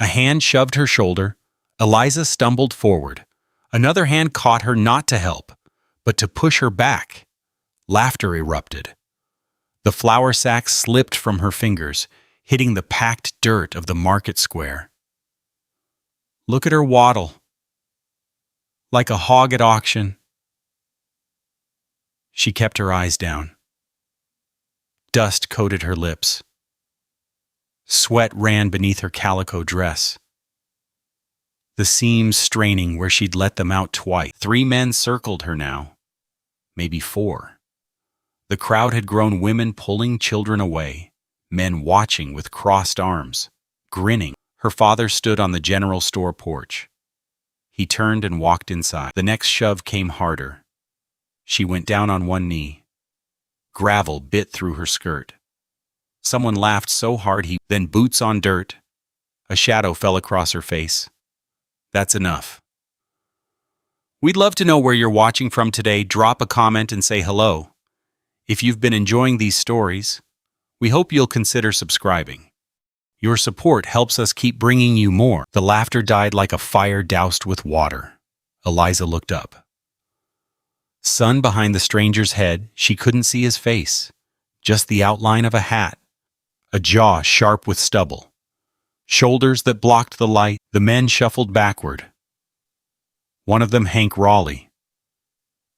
A hand shoved her shoulder. Eliza stumbled forward. Another hand caught her not to help, but to push her back. Laughter erupted. The flour sack slipped from her fingers, hitting the packed dirt of the market square. Look at her waddle. Like a hog at auction. She kept her eyes down. Dust coated her lips. Sweat ran beneath her calico dress, the seams straining where she'd let them out twice. 3 men circled her now, maybe 4. The crowd had grown women pulling children away, men watching with crossed arms, grinning. Her father stood on the general store porch. He turned and walked inside. The next shove came harder. She went down on one knee. Gravel bit through her skirt. Someone laughed so hard then boots on dirt. A shadow fell across her face. That's enough. We'd love to know where you're watching from today. Drop a comment and say hello. If you've been enjoying these stories, we hope you'll consider subscribing. Your support helps us keep bringing you more. The laughter died like a fire doused with water. Eliza looked up. Sun behind the stranger's head, she couldn't see his face, just the outline of a hat, a jaw sharp with stubble, shoulders that blocked the light. The men shuffled backward. One of them, Hank Raleigh.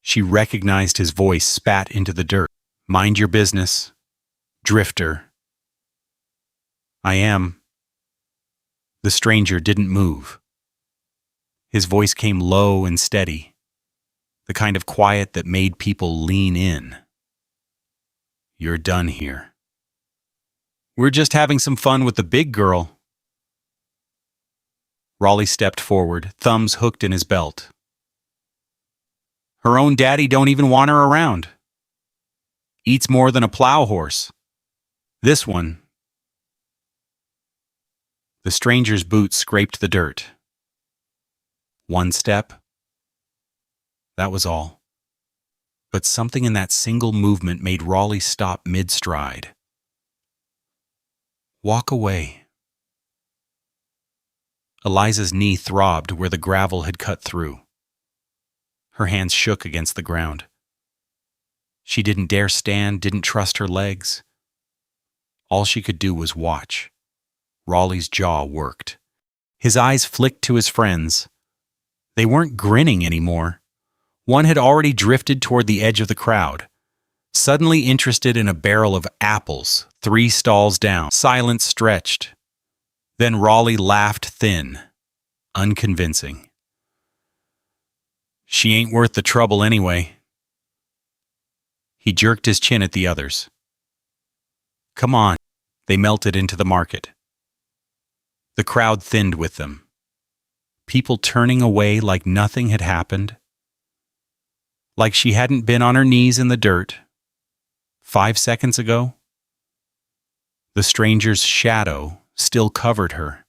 She recognized his voice spat into the dirt. Mind your business, drifter. I am. The stranger didn't move. His voice came low and steady, the kind of quiet that made people lean in. You're done here. We're just having some fun with the big girl. Raleigh stepped forward, thumbs hooked in his belt. Her own daddy don't even want her around. Eats more than a plow horse. This one. The stranger's boots scraped the dirt. One step. That was all. But something in that single movement made Raleigh stop mid-stride. Walk away. Eliza's knee throbbed where the gravel had cut through. Her hands shook against the ground. She didn't dare stand, didn't trust her legs. All she could do was watch. Raleigh's jaw worked. His eyes flicked to his friends. They weren't grinning anymore. One had already drifted toward the edge of the crowd, suddenly interested in a barrel of apples 3 stalls down. Silence stretched. Then Raleigh laughed thin, unconvincing. She ain't worth the trouble anyway. He jerked his chin at the others. Come on. They melted into the market. The crowd thinned with them. People turning away like nothing had happened. Like she hadn't been on her knees in the dirt 5 seconds ago. The stranger's shadow still covered her.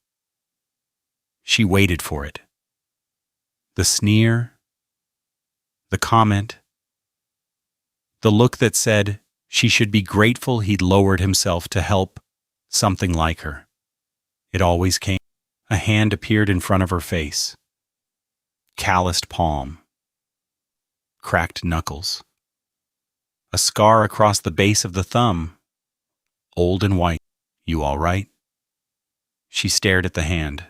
She waited for it. The sneer, the comment, the look that said she should be grateful he'd lowered himself to help something like her. It always came. A hand appeared in front of her face. Calloused palm. Cracked knuckles. A scar across the base of the thumb. Old and white. You all right? She stared at the hand.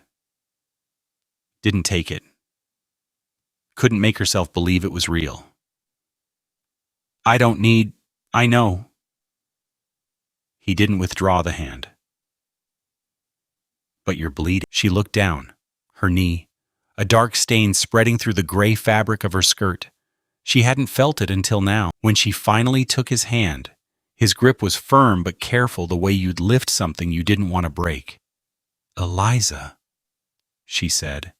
Didn't take it. Couldn't make herself believe it was real. I know. He didn't withdraw the hand. But you're bleeding. She looked down, her knee, a dark stain spreading through the gray fabric of her skirt. She hadn't felt it until now. When she finally took his hand, his grip was firm but careful, the way you'd lift something you didn't want to break. Eliza, she said,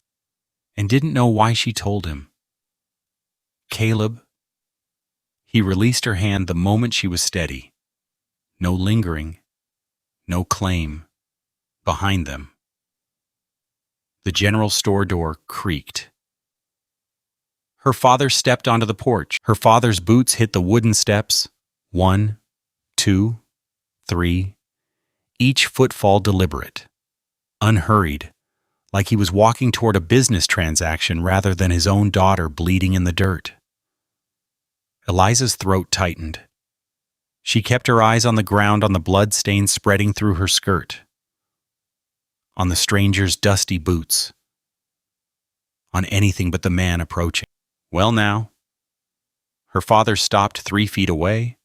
and didn't know why she told him. Caleb. He released her hand the moment she was steady. No lingering, no claim. Behind them. The general store door creaked. Her father stepped onto the porch. Her father's boots hit the wooden steps. 1, 2, 3. Each footfall deliberate, unhurried, like he was walking toward a business transaction rather than his own daughter bleeding in the dirt. Eliza's throat tightened. She kept her eyes on the ground, on the blood stains spreading through her skirt, on the stranger's dusty boots, on anything but the man approaching. Well now, her father stopped 3 feet away,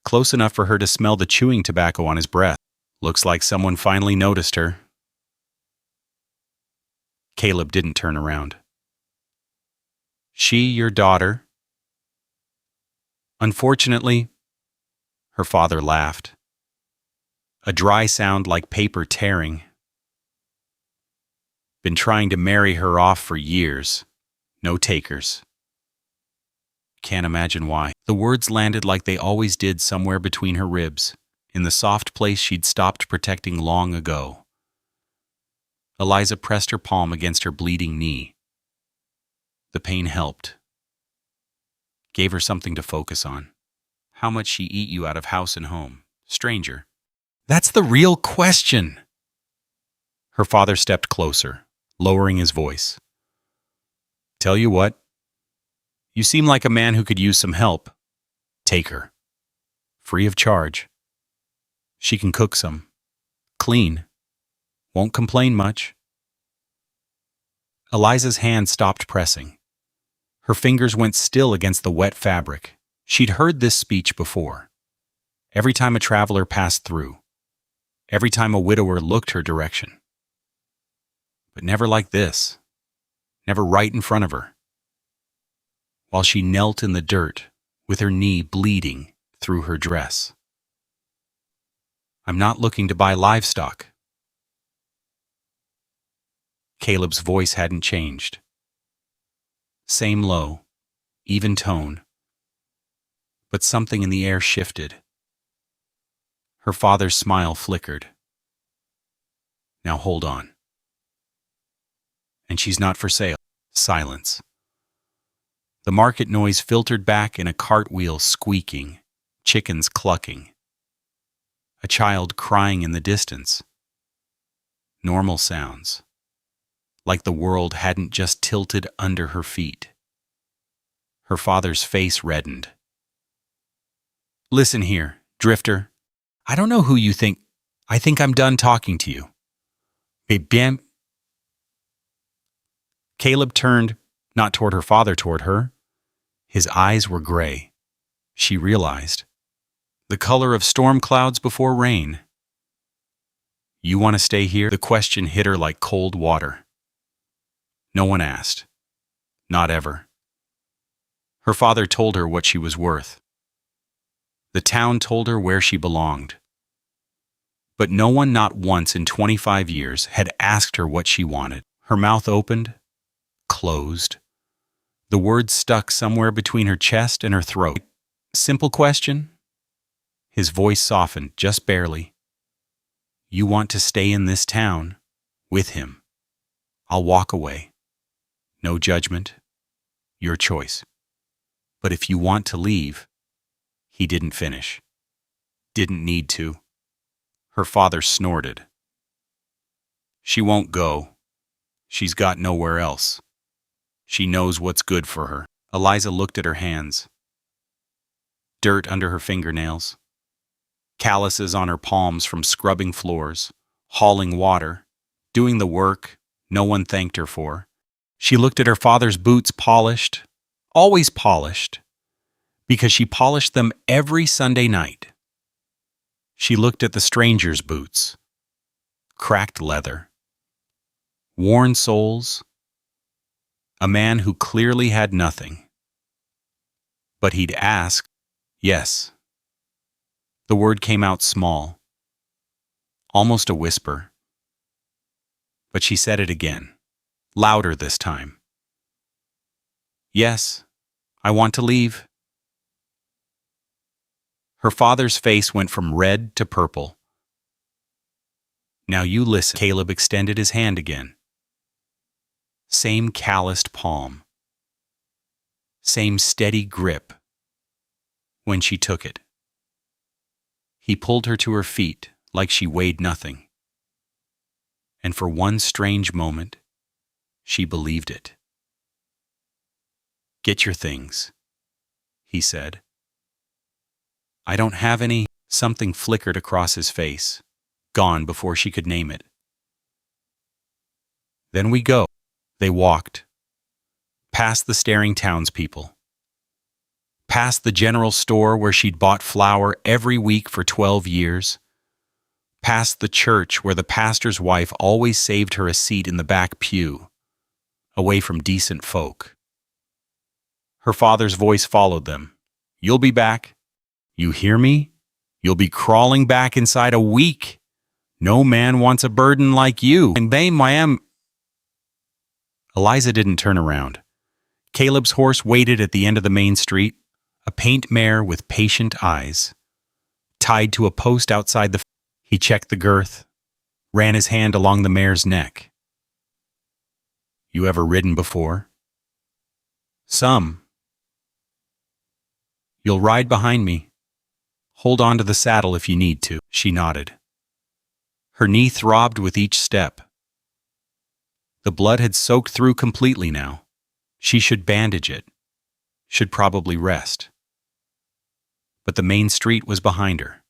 close enough for her to smell the chewing tobacco on his breath. Looks like someone finally noticed her. Caleb didn't turn around. She, your daughter? Unfortunately, her father laughed. A dry sound like paper tearing. Been trying to marry her off for years. No takers. Can't imagine why. The words landed like they always did somewhere between her ribs, in the soft place she'd stopped protecting long ago. Eliza pressed her palm against her bleeding knee. The pain helped. Gave her something to focus on. How much she eat you out of house and home, stranger? That's the real question. Her father stepped closer, lowering his voice. Tell you what, you seem like a man who could use some help. Take her. Free of charge. She can cook some. Clean. Won't complain much. Eliza's hand stopped pressing. Her fingers went still against the wet fabric. She'd heard this speech before. Every time a traveler passed through. Every time a widower looked her direction. But never like this. Never right in front of her. While she knelt in the dirt, with her knee bleeding through her dress. I'm not looking to buy livestock. Caleb's voice hadn't changed. Same low, even tone. But something in the air shifted. Her father's smile flickered. Now hold on. And she's not for sale. Silence. The market noise filtered back in a cartwheel squeaking, chickens clucking. A child crying in the distance. Normal sounds. Like the world hadn't just tilted under her feet. Her father's face reddened. Listen here, drifter. I don't know who you think. I think I'm done talking to you. Bam. Caleb turned, not toward her father, toward her. His eyes were gray. She realized. The color of storm clouds before rain. You want to stay here? The question hit her like cold water. No one asked. Not ever. Her father told her what she was worth. The town told her where she belonged. But no one, not once in 25 years, had asked her what she wanted. Her mouth opened, closed. The words stuck somewhere between her chest and her throat. Simple question? His voice softened, just barely. You want to stay in this town, with him. I'll walk away. No judgment. Your choice. But if you want to leave, he didn't finish. Didn't need to. Her father snorted. She won't go. She's got nowhere else. She knows what's good for her. Eliza looked at her hands. Dirt under her fingernails. Calluses on her palms from scrubbing floors, hauling water, doing the work no one thanked her for. She looked at her father's boots polished, always polished, because she polished them every Sunday night. She looked at the stranger's boots, cracked leather, worn soles, a man who clearly had nothing. But he'd asked, yes. The word came out small, almost a whisper. But she said it again, louder this time. Yes, I want to leave. Her father's face went from red to purple. Now you listen. Caleb extended his hand again. Same calloused palm. Same steady grip. When she took it. He pulled her to her feet like she weighed nothing. And for one strange moment, she believed it. "Get your things," he said. "I don't have any." Something flickered across his face, gone before she could name it. "Then we go." They walked, past the staring townspeople, past the general store where she'd bought flour every week for 12 years, past the church where the pastor's wife always saved her a seat in the back pew, away from decent folk. Her father's voice followed them. "You'll be back. You hear me? You'll be crawling back inside a week. No man wants a burden like you." And Eliza didn't turn around. Caleb's horse waited at the end of the main street, a paint mare with patient eyes. Tied to a post outside he checked the girth, ran his hand along the mare's neck. "You ever ridden before?" "Some." "You'll ride behind me. Hold on to the saddle if you need to." She nodded. Her knee throbbed with each step. The blood had soaked through completely now. She should bandage it. Should probably rest. But the main street was behind her.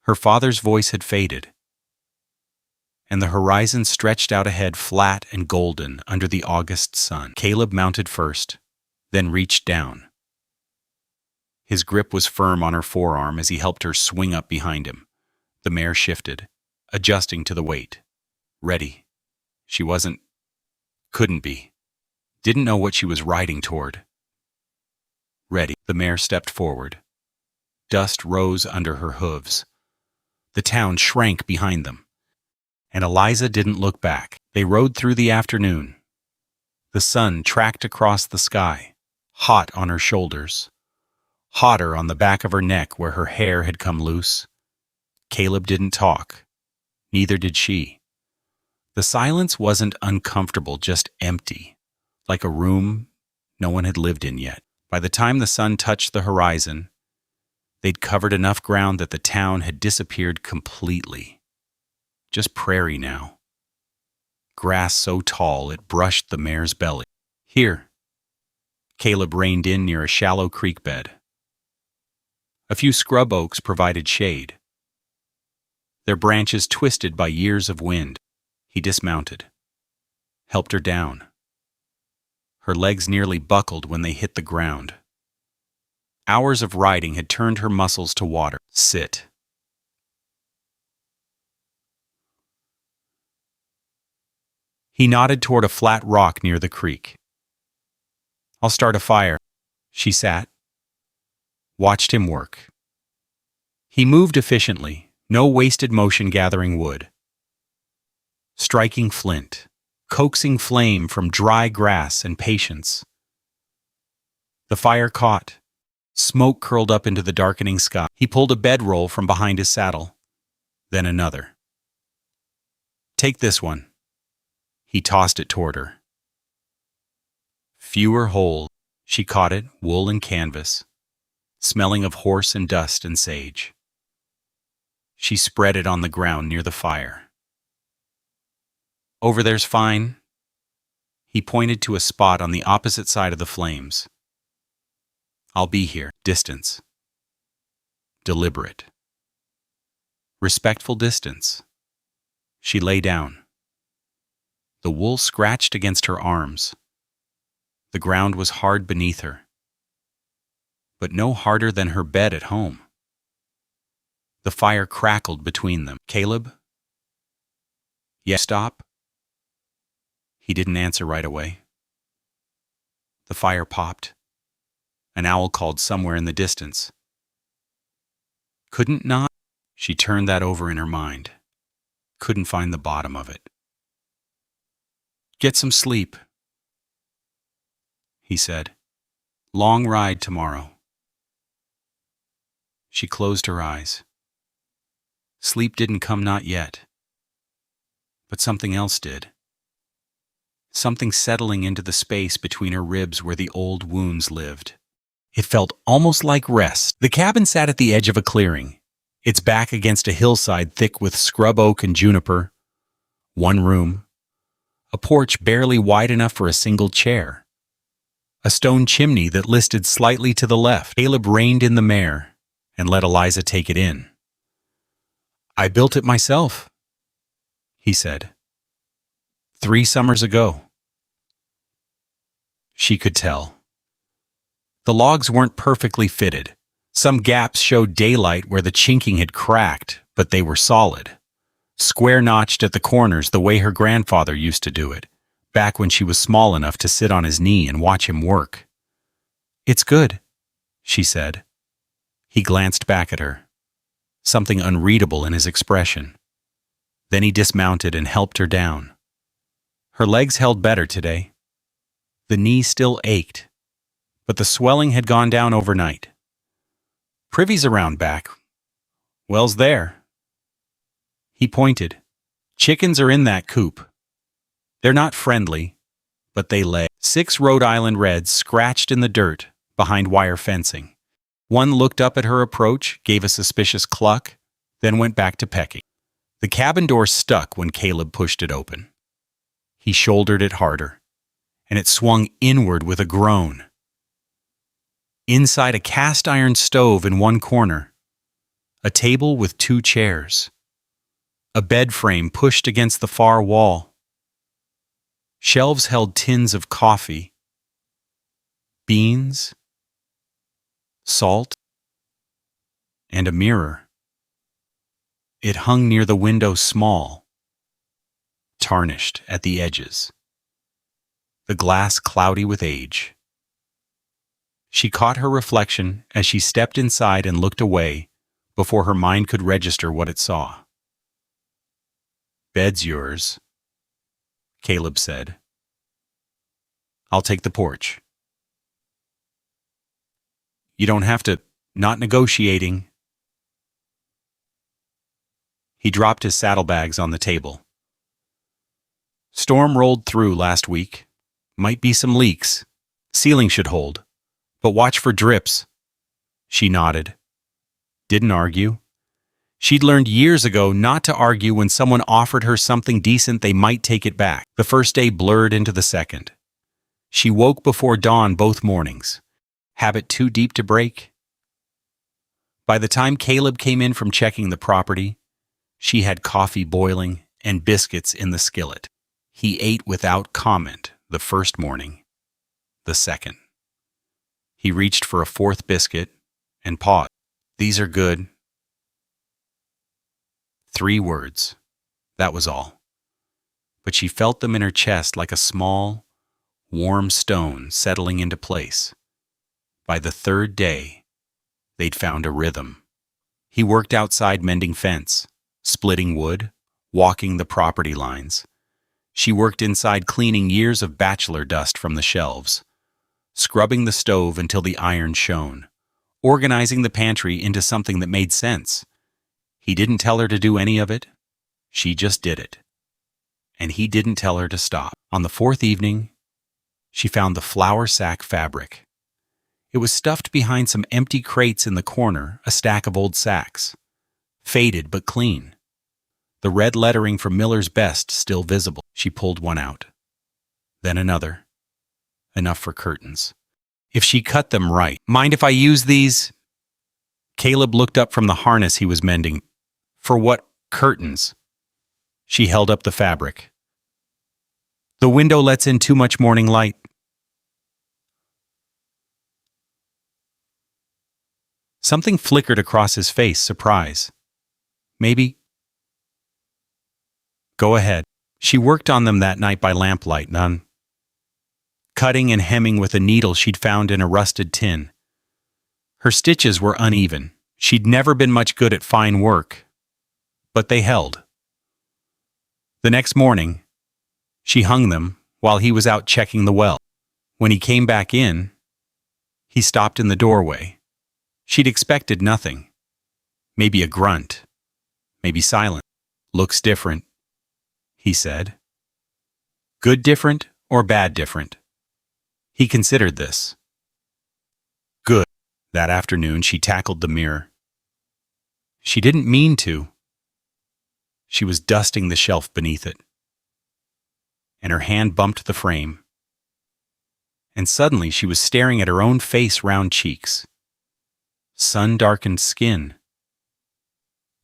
Her father's voice had faded, and the horizon stretched out ahead flat and golden under the August sun. Caleb mounted first, then reached down. His grip was firm on her forearm as he helped her swing up behind him. The mare shifted, adjusting to the weight. Ready. She couldn't be. Didn't know what she was riding toward. Ready. The mare stepped forward. Dust rose under her hooves. The town shrank behind them. And Eliza didn't look back. They rode through the afternoon. The sun tracked across the sky, hot on her shoulders, hotter on the back of her neck where her hair had come loose. Caleb didn't talk. Neither did she. The silence wasn't uncomfortable, just empty, like a room no one had lived in yet. By the time the sun touched the horizon, they'd covered enough ground that the town had disappeared completely. Just prairie now. Grass so tall it brushed the mare's belly. Here. Caleb reined in near a shallow creek bed. A few scrub oaks provided shade, their branches twisted by years of wind. He dismounted, helped her down. Her legs nearly buckled when they hit the ground. Hours of riding had turned her muscles to water. Sit. He nodded toward a flat rock near the creek. "I'll start a fire." She sat, watched him work. He moved efficiently, no wasted motion gathering wood. Striking flint, coaxing flame from dry grass and patience. The fire caught. Smoke curled up into the darkening sky. He pulled a bedroll from behind his saddle, then another. "Take this one." He tossed it toward her. Fewer holes. She caught it, wool and canvas, smelling of horse and dust and sage. She spread it on the ground near the fire. "Over there's fine." He pointed to a spot on the opposite side of the flames. "I'll be here." Distance. Deliberate. Respectful distance. She lay down. The wool scratched against her arms. The ground was hard beneath her, but no harder than her bed at home. The fire crackled between them. "Caleb?" "Yes." "Stop?" He didn't answer right away. The fire popped. An owl called somewhere in the distance. Couldn't not? She turned that over in her mind. Couldn't find the bottom of it. "Get some sleep," he said. "Long ride tomorrow." She closed her eyes. Sleep didn't come, not yet. But something else did. Something settling into the space between her ribs where the old wounds lived. It felt almost like rest. The cabin sat at the edge of a clearing, its back against a hillside thick with scrub oak and juniper, One room, a porch barely wide enough for a single chair, a stone chimney that listed slightly to the left. Caleb reined in the mare and let Eliza take it in. "I built it myself," he said. "3 summers ago." She could tell. The logs weren't perfectly fitted. Some gaps showed daylight where the chinking had cracked, but they were solid. Square-notched at the corners the way her grandfather used to do it, back when she was small enough to sit on his knee and watch him work. "It's good," she said. He glanced back at her, something unreadable in his expression. Then he dismounted and helped her down. Her legs held better today. The knee still ached, but the swelling had gone down overnight. "Privy's around back. Well's there." He pointed. "Chickens are in that coop. They're not friendly, but they lay." 6 Rhode Island Reds scratched in the dirt behind wire fencing. One looked up at her approach, gave a suspicious cluck, then went back to pecking. The cabin door stuck when Caleb pushed it open. He shouldered it harder, and it swung inward with a groan. Inside a cast-iron stove in one corner, a table with 2 chairs, a bed frame pushed against the far wall. Shelves held tins of coffee, beans, salt, and a mirror. It hung near the window, small, tarnished at the edges, the glass cloudy with age. She caught her reflection as she stepped inside and looked away before her mind could register what it saw. "Bed's yours," Caleb said. "I'll take the porch." "You don't have to, not negotiating." He dropped his saddlebags on the table. "Storm rolled through last week. Might be some leaks. Ceiling should hold. But watch for drips." She nodded. Didn't argue. She'd learned years ago not to argue when someone offered her something decent they might take it back. The first day blurred into the second. She woke before dawn both mornings. Habit too deep to break? By the time Caleb came in from checking the property, she had coffee boiling and biscuits in the skillet. He ate without comment the first morning, the second. He reached for a 4th biscuit and paused. "These are good." 3 words. That was all. But she felt them in her chest like a small, warm stone settling into place. By the 3rd day, they'd found a rhythm. He worked outside mending fence, splitting wood, walking the property lines. She worked inside cleaning years of bachelor dust from the shelves, scrubbing the stove until the iron shone, organizing the pantry into something that made sense. He didn't tell her to do any of it. She just did it. And he didn't tell her to stop. On the 4th evening, she found the flour sack fabric. It was stuffed behind some empty crates in the corner, a stack of old sacks. Faded but clean. The red lettering from Miller's Best still visible. She pulled one out. Then another. Enough for curtains. If she cut them right. "Mind if I use these?" Caleb looked up from the harness he was mending. "For what curtains?" She held up the fabric. "The window lets in too much morning light." Something flickered across his face, surprise. "Maybe." "Go ahead." She worked on them that night by lamplight, cutting and hemming with a needle she'd found in a rusted tin. Her stitches were uneven. She'd never been much good at fine work, but they held. The next morning, she hung them while he was out checking the well. When he came back in, he stopped in the doorway. She'd expected nothing. Maybe a grunt, maybe silence. "Looks different," he said. Good different or bad different? He considered this. Good. That afternoon she tackled the mirror. She didn't mean to. She was dusting the shelf beneath it. and her hand bumped the frame. And suddenly she was staring at her own face, round cheeks, sun-darkened skin,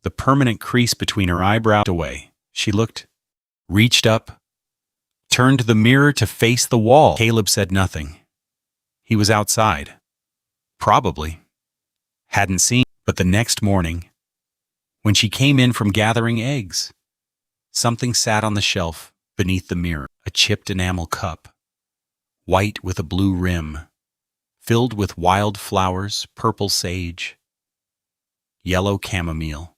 the permanent crease between her eyebrows away. She looked, reached up, turned the mirror to face the wall. Caleb said nothing. He was outside. Probably. Hadn't seen. But the next morning, when she came in from gathering eggs, something sat on the shelf beneath the mirror. A chipped enamel cup, white with a blue rim, filled with wild flowers, purple sage, yellow chamomile.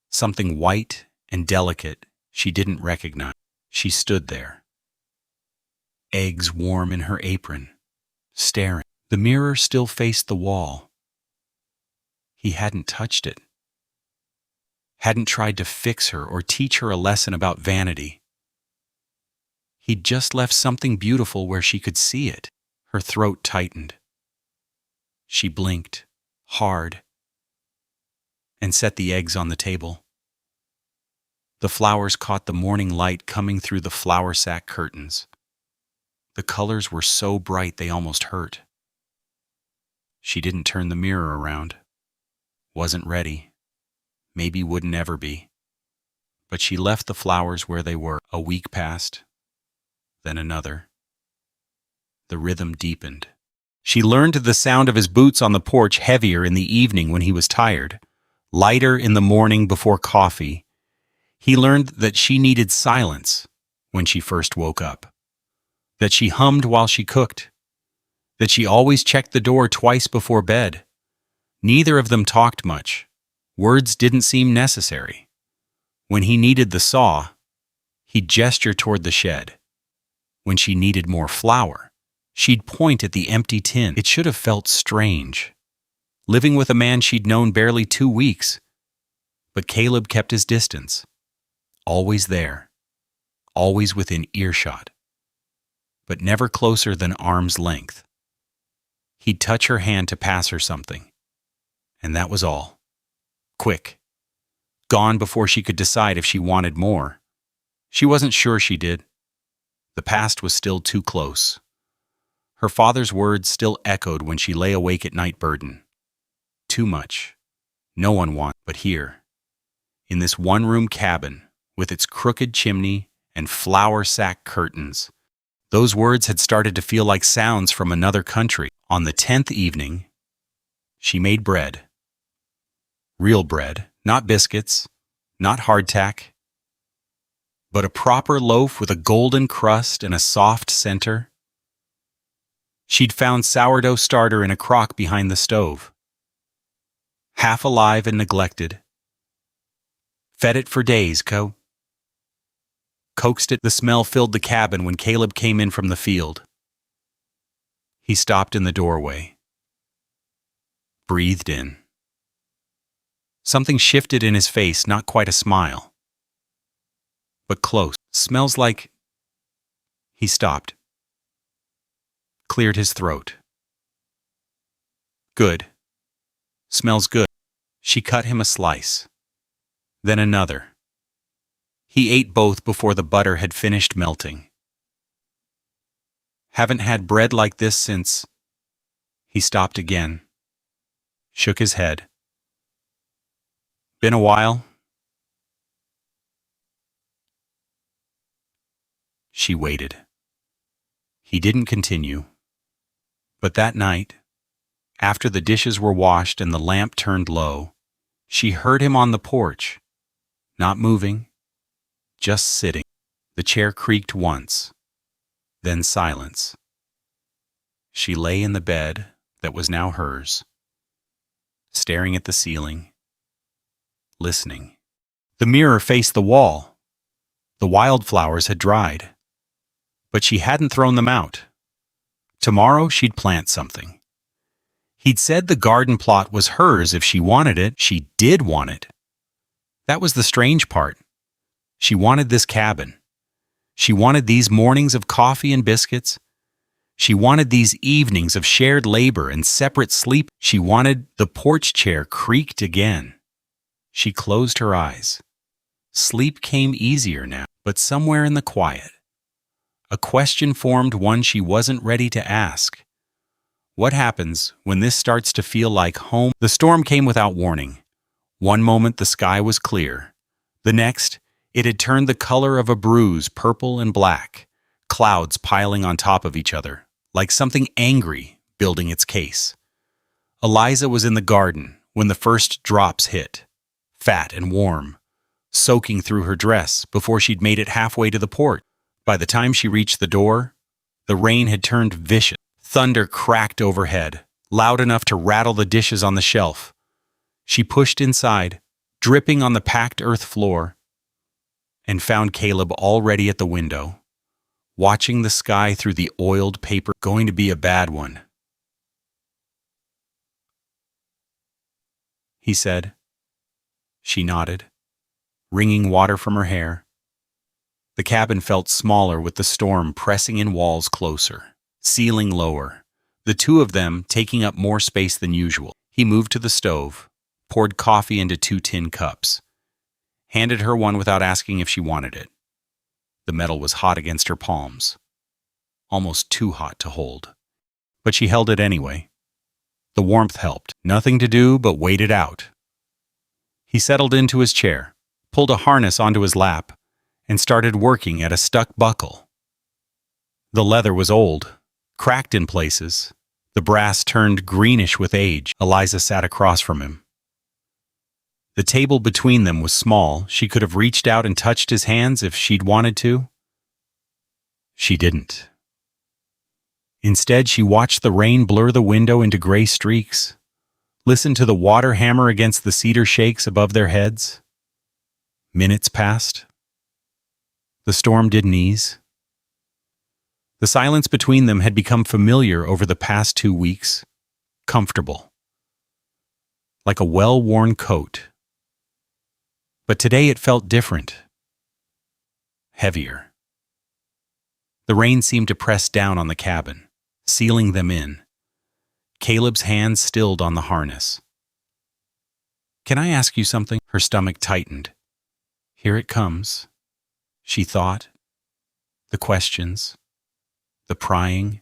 Something white and delicate she didn't recognize. She stood there, eggs warm in her apron, staring. The mirror still faced the wall. He hadn't touched it, hadn't tried to fix her or teach her a lesson about vanity. He'd just left something beautiful where she could see it. Her throat tightened. She blinked, hard, and set the eggs on the table. The flowers caught the morning light coming through the flour sack curtains. The colors were so bright they almost hurt. She didn't turn the mirror around. Wasn't ready. Maybe wouldn't ever be. But she left the flowers where they were. A week passed, then another. The rhythm deepened. She learned the sound of his boots on the porch, heavier in the evening when he was tired, lighter in the morning before coffee. He learned that she needed silence when she first woke up, that she hummed while she cooked, that she always checked the door twice before bed. Neither of them talked much. Words didn't seem necessary. When he needed the saw, he'd gesture toward the shed. When she needed more flour, she'd point at the empty tin. It should have felt strange, living with a man she'd known barely 2 weeks. But Caleb kept his distance, always there, always within earshot, but never closer than arm's length. He'd touch her hand to pass her something, and that was all. Quick. Gone before she could decide if she wanted more. She wasn't sure she did. The past was still too close. Her father's words still echoed when she lay awake at night, burden. Too much. No one wanted. But here, in this one-room cabin, with its crooked chimney and flour sack curtains, those words had started to feel like sounds from another country. On the 10th evening, she made bread. Real bread, not biscuits, not hardtack, but a proper loaf with a golden crust and a soft center. She'd found sourdough starter in a crock behind the stove. Half alive and neglected. Fed it for days, coaxed it. The smell filled the cabin when Caleb came in from the field. He stopped in the doorway. Breathed in. Something shifted in his face, not quite a smile, but close. Smells like... He stopped. Cleared his throat. Good. Smells good. She cut him a slice. Then another. He ate both before the butter had finished melting. Haven't had bread like this since... He stopped again. Shook his head. Been a while? She waited. He didn't continue. But that night, after the dishes were washed and the lamp turned low, she heard him on the porch, not moving, just sitting. The chair creaked once, then silence. She lay in the bed that was now hers, staring at the ceiling, listening. The mirror faced the wall. The wildflowers had dried, but she hadn't thrown them out. Tomorrow she'd plant something. He'd said the garden plot was hers if she wanted it. She did want it. That was the strange part. She wanted this cabin. She wanted these mornings of coffee and biscuits. She wanted these evenings of shared labor and separate sleep. She wanted... The porch chair creaked again. She closed her eyes. Sleep came easier now, but somewhere in the quiet, A question formed, one she wasn't ready to ask. What happens when this starts to feel like home? The storm came without warning. One moment the sky was clear. The next, it had turned the color of a bruise, purple and black, clouds piling on top of each other, like something angry building its case. Eliza was in the garden when the first drops hit, fat and warm, soaking through her dress before she'd made it halfway to the porch. By the time she reached the door, the rain had turned vicious. Thunder cracked overhead, loud enough to rattle the dishes on the shelf. She pushed inside, dripping on the packed earth floor, and found Caleb already at the window, watching the sky through the oiled paper. Going to be a bad one, he said. She nodded, wringing water from her hair. The cabin felt smaller with the storm pressing in, walls closer, ceiling lower, the two of them taking up more space than usual. He moved to the stove, poured coffee into 2 tin cups, handed her one without asking if she wanted it. The metal was hot against her palms, almost too hot to hold. But she held it anyway. The warmth helped. Nothing to do but wait it out. He settled into his chair, pulled a harness onto his lap, and started working at a stuck buckle. The leather was old, cracked in places. The brass turned greenish with age. Eliza sat across from him. The table between them was small. She could have reached out and touched his hands if she'd wanted to. She didn't. Instead, she watched the rain blur the window into gray streaks, listened to the water hammer against the cedar shakes above their heads. Minutes passed. The storm didn't ease. The silence between them had become familiar over the past 2 weeks, comfortable, like a well-worn coat. But today it felt different, heavier. The rain seemed to press down on the cabin, sealing them in. Caleb's hands stilled on the harness. "Can I ask you something?" Her stomach tightened. Here it comes, she thought. The questions, the prying,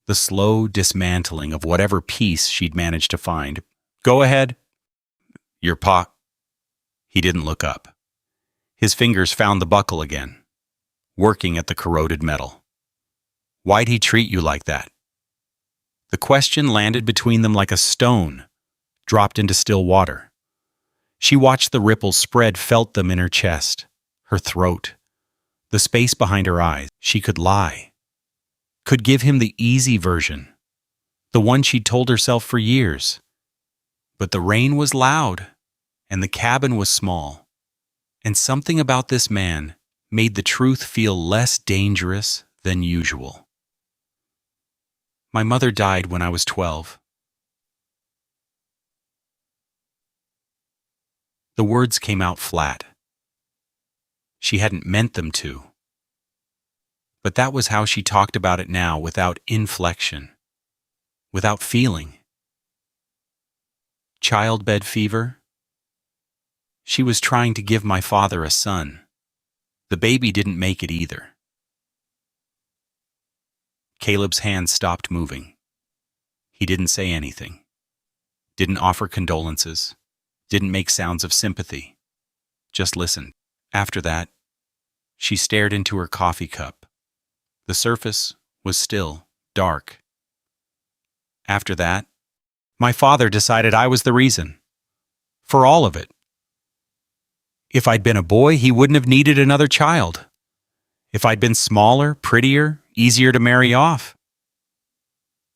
the slow dismantling of whatever piece she'd managed to find. "Go ahead." "Your pa..." He didn't look up. His fingers found the buckle again, working at the corroded metal. "Why'd he treat you like that?" The question landed between them like a stone, dropped into still water. She watched the ripples spread, felt them in her chest, her throat, the space behind her eyes. She could lie, could give him the easy version, the one she'd told herself for years. But the rain was loud, and the cabin was small, and something about this man made the truth feel less dangerous than usual. "My mother died when I was 12. The words came out flat. She hadn't meant them to. But that was how she talked about it now, without inflection, without feeling. Childbed fever? She was trying to give my father a son. The baby didn't make it either. Caleb's hands stopped moving. He didn't say anything, didn't offer condolences, didn't make sounds of sympathy, just listened. After that, she stared into her coffee cup. The surface was still dark. After that, my father decided I was the reason. For all of it. If I'd been a boy, he wouldn't have needed another child. If I'd been smaller, prettier, easier to marry off,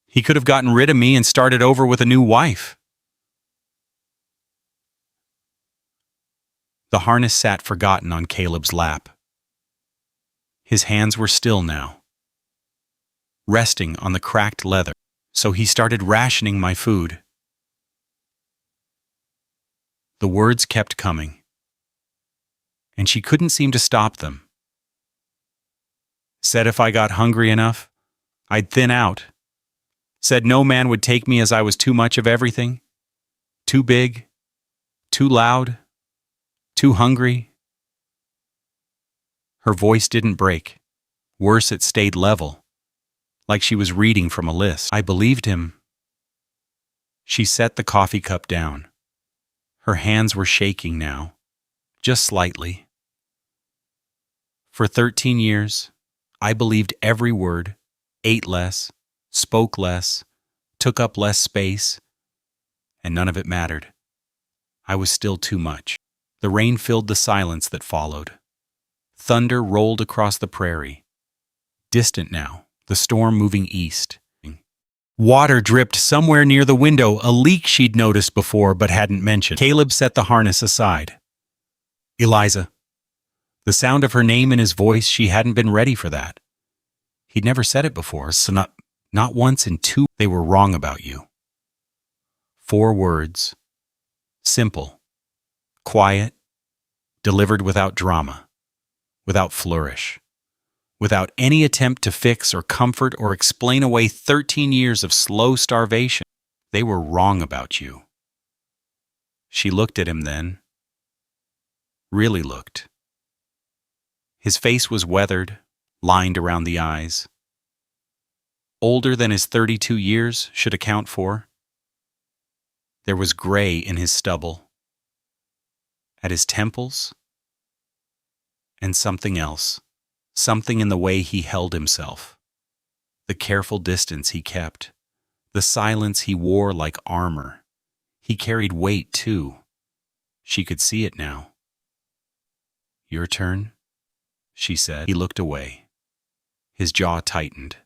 he could have gotten rid of me and started over with a new wife. The harness sat forgotten on Caleb's lap. His hands were still now, resting on the cracked leather, so he started rationing my food. The words kept coming, and she couldn't seem to stop them. Said if I got hungry enough, I'd thin out. Said no man would take me as I was too much of everything. Too big, too loud, too hungry. Her voice didn't break, Worse, it stayed level, like she was reading from a list. I believed him. She set the coffee cup down. Her hands were shaking now, just slightly. For 13 years, I believed every word, ate less, spoke less, took up less space, and none of it mattered. I was still too much. The rain filled the silence that followed. Thunder rolled across the prairie. Distant now, the storm moving east. Water dripped somewhere near the window, a leak she'd noticed before but hadn't mentioned. Caleb set the harness aside. Eliza. The sound of her name in his voice, she hadn't been ready for that. He'd never said it before, so not once in two. They were wrong about you. 4 words. Simple. Quiet. Delivered without drama. Without flourish. Without any attempt to fix or comfort or explain away 13 years of slow starvation. They were wrong about you. She looked at him then. Really looked. His face was weathered, lined around the eyes. Older than his 32 years should account for. There was gray in his stubble. At his temples. And something else. Something in the way he held himself. The careful distance he kept. The silence he wore like armor. He carried weight, too. She could see it now. Your turn, she said. He looked away. His jaw tightened.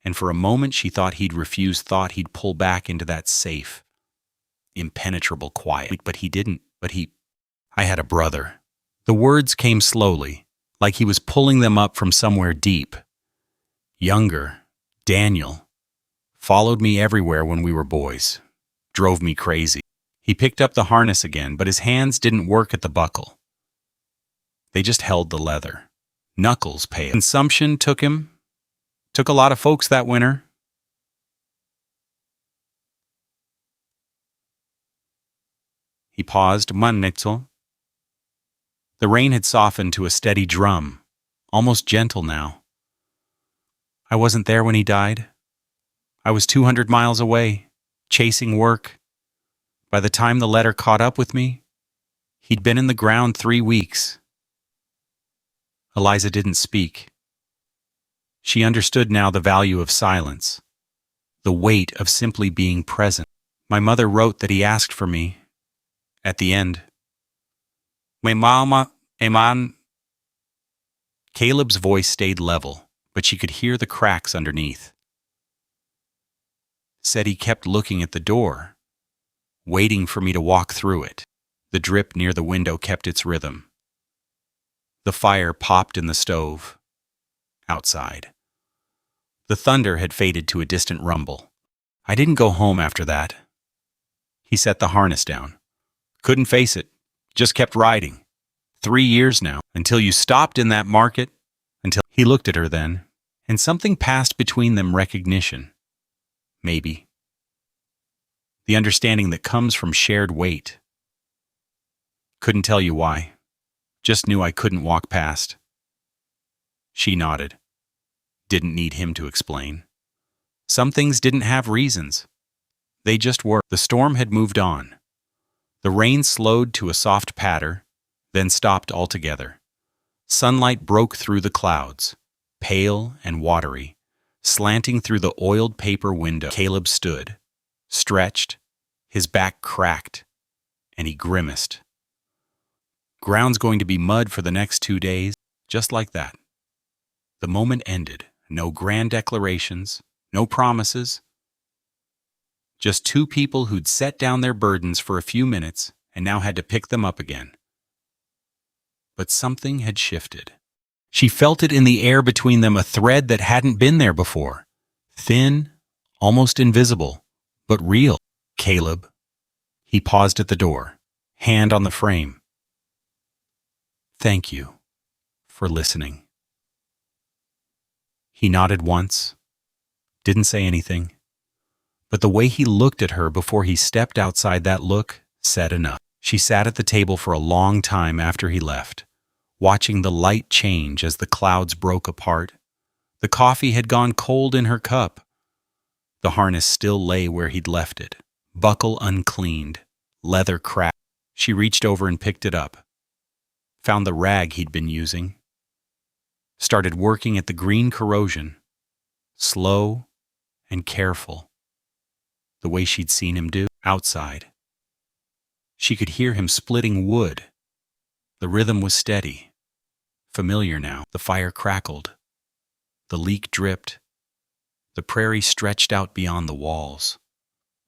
And for a moment she thought he'd refuse, thought he'd pull back into that safe, impenetrable quiet. But he didn't. I had a brother. The words came slowly, like he was pulling them up from somewhere deep. Younger, Daniel, followed me everywhere when we were boys. Drove me crazy. He picked up the harness again, but his hands didn't work at the buckle. They just held the leather. Knuckles pale. Consumption took him. Took a lot of folks that winter. He paused. Mannetzel. The rain had softened to a steady drum, almost gentle now. I wasn't there when he died. I was 200 miles away, chasing work. By the time the letter caught up with me, he'd been in the ground 3 weeks. Eliza didn't speak. She understood now the value of silence, the weight of simply being present. My mother wrote that he asked for me. At the end. My mama, Eman. Caleb's voice stayed level, but she could hear the cracks underneath. Said he kept looking at the door, waiting for me to walk through it. The drip near the window kept its rhythm. The fire popped in the stove. Outside. The thunder had faded to a distant rumble. I didn't go home after that. He set the harness down. Couldn't face it. Just kept riding. 3 years now. Until you stopped in that market. He looked at her then, and something passed between them. Recognition. Maybe. The understanding that comes from shared weight. Couldn't tell you why. Just knew I couldn't walk past. She nodded. Didn't need him to explain. Some things didn't have reasons. They just were. The storm had moved on. The rain slowed to a soft patter, then stopped altogether. Sunlight broke through the clouds, pale and watery, slanting through the oiled paper window. Caleb stood, stretched, his back cracked, and he grimaced. Ground's going to be mud for the next 2 days, just like that. The moment ended. No grand declarations, no promises. Just 2 people who'd set down their burdens for a few minutes and now had to pick them up again. But something had shifted. She felt it in the air between them, a thread that hadn't been there before. Thin, almost invisible, but real. Caleb. He paused at the door, hand on the frame. Thank you for listening. He nodded once, didn't say anything, but the way he looked at her before he stepped outside, that look said enough. She sat at the table for a long time after he left, watching the light change as the clouds broke apart. The coffee had gone cold in her cup. The harness still lay where he'd left it, buckle uncleaned, leather cracked. She reached over and picked it up, found the rag he'd been using, started working at the green corrosion, slow and careful, the way she'd seen him do outside. She could hear him splitting wood. The rhythm was steady, familiar now. The fire crackled. The leak dripped. The prairie stretched out beyond the walls,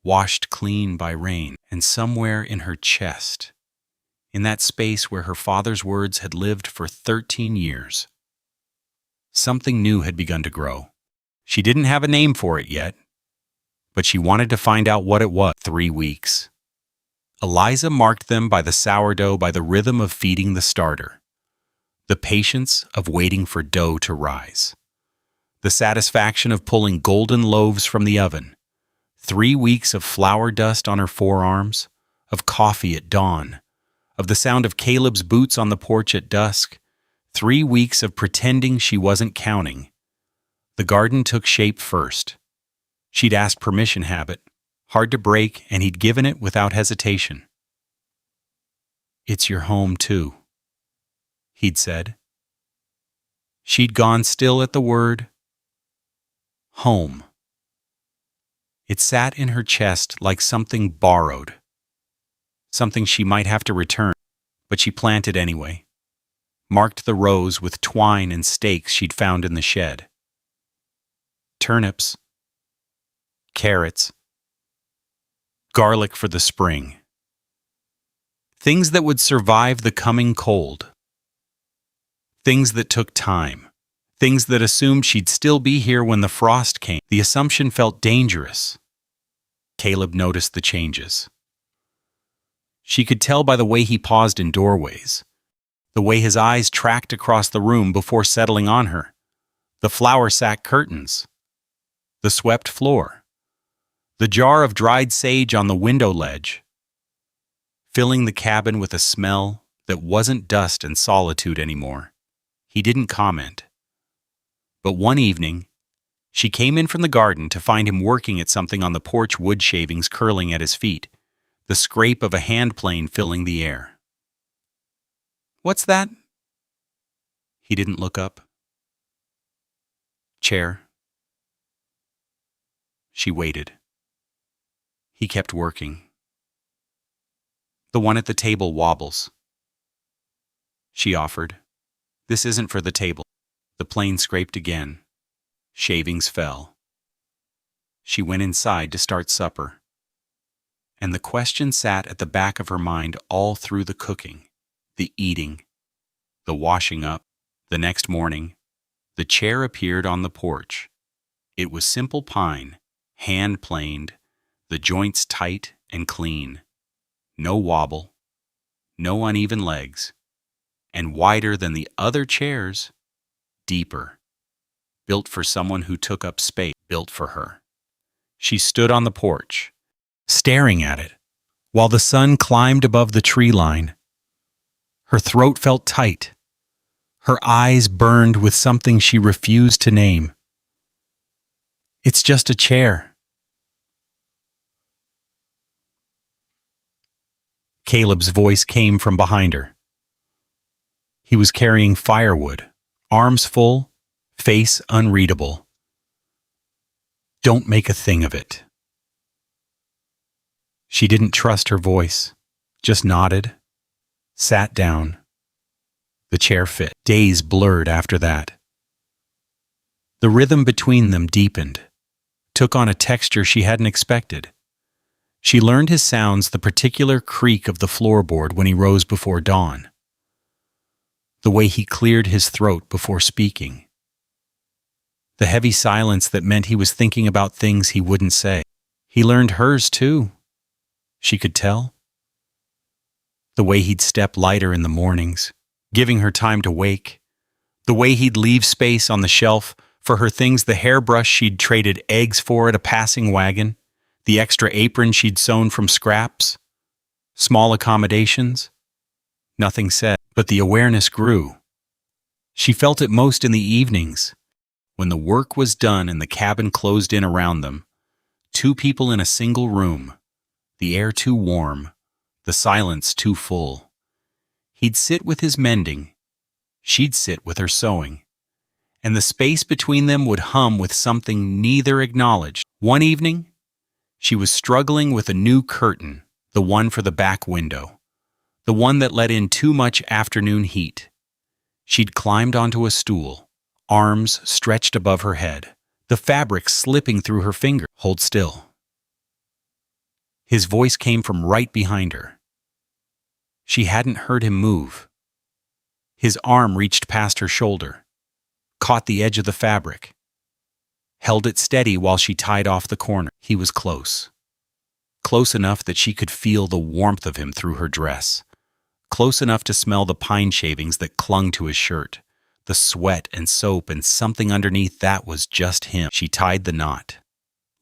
washed clean by rain, and somewhere in her chest, in that space where her father's words had lived for 13 years, something new had begun to grow. She didn't have a name for it yet, but she wanted to find out what it was. 3 weeks. Eliza marked them by the sourdough, by the rhythm of feeding the starter, the patience of waiting for dough to rise, the satisfaction of pulling golden loaves from the oven, 3 weeks of flour dust on her forearms, of coffee at dawn, of the sound of Caleb's boots on the porch at dusk, 3 weeks of pretending she wasn't counting. The garden took shape first. She'd asked permission, habit, hard to break, and he'd given it without hesitation. "It's your home, too," he'd said. She'd gone still at the word home. It sat in her chest like something borrowed, something she might have to return, but she planted anyway, marked the rows with twine and stakes she'd found in the shed. Turnips, carrots, garlic for the spring. Things that would survive the coming cold. Things that took time. Things that assumed she'd still be here when the frost came. The assumption felt dangerous. Caleb noticed the changes. She could tell by the way he paused in doorways, the way his eyes tracked across the room before settling on her, the flour sack curtains, the swept floor, the jar of dried sage on the window ledge, filling the cabin with a smell that wasn't dust and solitude anymore. He didn't comment. But one evening, she came in from the garden to find him working at something on the porch, wood shavings curling at his feet, the scrape of a hand plane filling the air. "What's that?" He didn't look up. "Chair." She waited. He kept working. "The one at the table wobbles," she offered. "This isn't for the table." The plane scraped again. Shavings fell. She went inside to start supper. And the question sat at the back of her mind all through the cooking, the eating, the washing up. The next morning, the chair appeared on the porch. It was simple pine, hand-planed, the joints tight and clean. No wobble, no uneven legs, and wider than the other chairs, deeper, built for someone who took up space, built for her. She stood on the porch, staring at it, while the sun climbed above the tree line. Her throat felt tight. Her eyes burned with something she refused to name. "It's just a chair." Caleb's voice came from behind her. He was carrying firewood, arms full, face unreadable. "Don't make a thing of it." She didn't trust her voice, just nodded, sat down. The chair fit. Days blurred after that. The rhythm between them deepened, took on a texture she hadn't expected. She learned his sounds, the particular creak of the floorboard when he rose before dawn, the way he cleared his throat before speaking, the heavy silence that meant he was thinking about things he wouldn't say. He learned hers too, she could tell. The way he'd step lighter in the mornings, giving her time to wake, the way he'd leave space on the shelf for her things, the hairbrush she'd traded eggs for at a passing wagon, the extra apron she'd sewn from scraps, small accommodations, Nothing said, but the awareness grew. She felt it most in the evenings, when the work was done and the cabin closed in around them. Two people in a single room, the air too warm, the silence too full. He'd sit with his mending, she'd sit with her sewing, and the space between them would hum with something neither acknowledged. One evening, she was struggling with a new curtain, the one for the back window, the one that let in too much afternoon heat. She'd climbed onto a stool, arms stretched above her head, the fabric slipping through her fingers. Hold still. His voice came from right behind her. She hadn't heard him move. His arm reached past her shoulder, caught the edge of the fabric, held it steady while she tied off the corner. He was close. Close enough that she could feel the warmth of him through her dress. Close enough to smell the pine shavings that clung to his shirt, the sweat and soap, and something underneath that was just him. She tied the knot,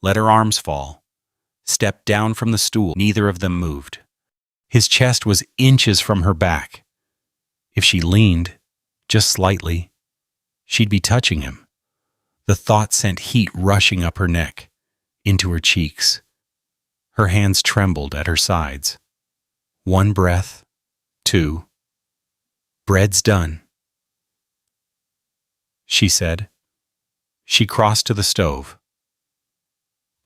let her arms fall, stepped down from the stool. Neither of them moved. His chest was inches from her back. If she leaned, just slightly, she'd be touching him. The thought sent heat rushing up her neck, into her cheeks. Her hands trembled at her sides. One breath, two. Bread's done, she said. She crossed to the stove,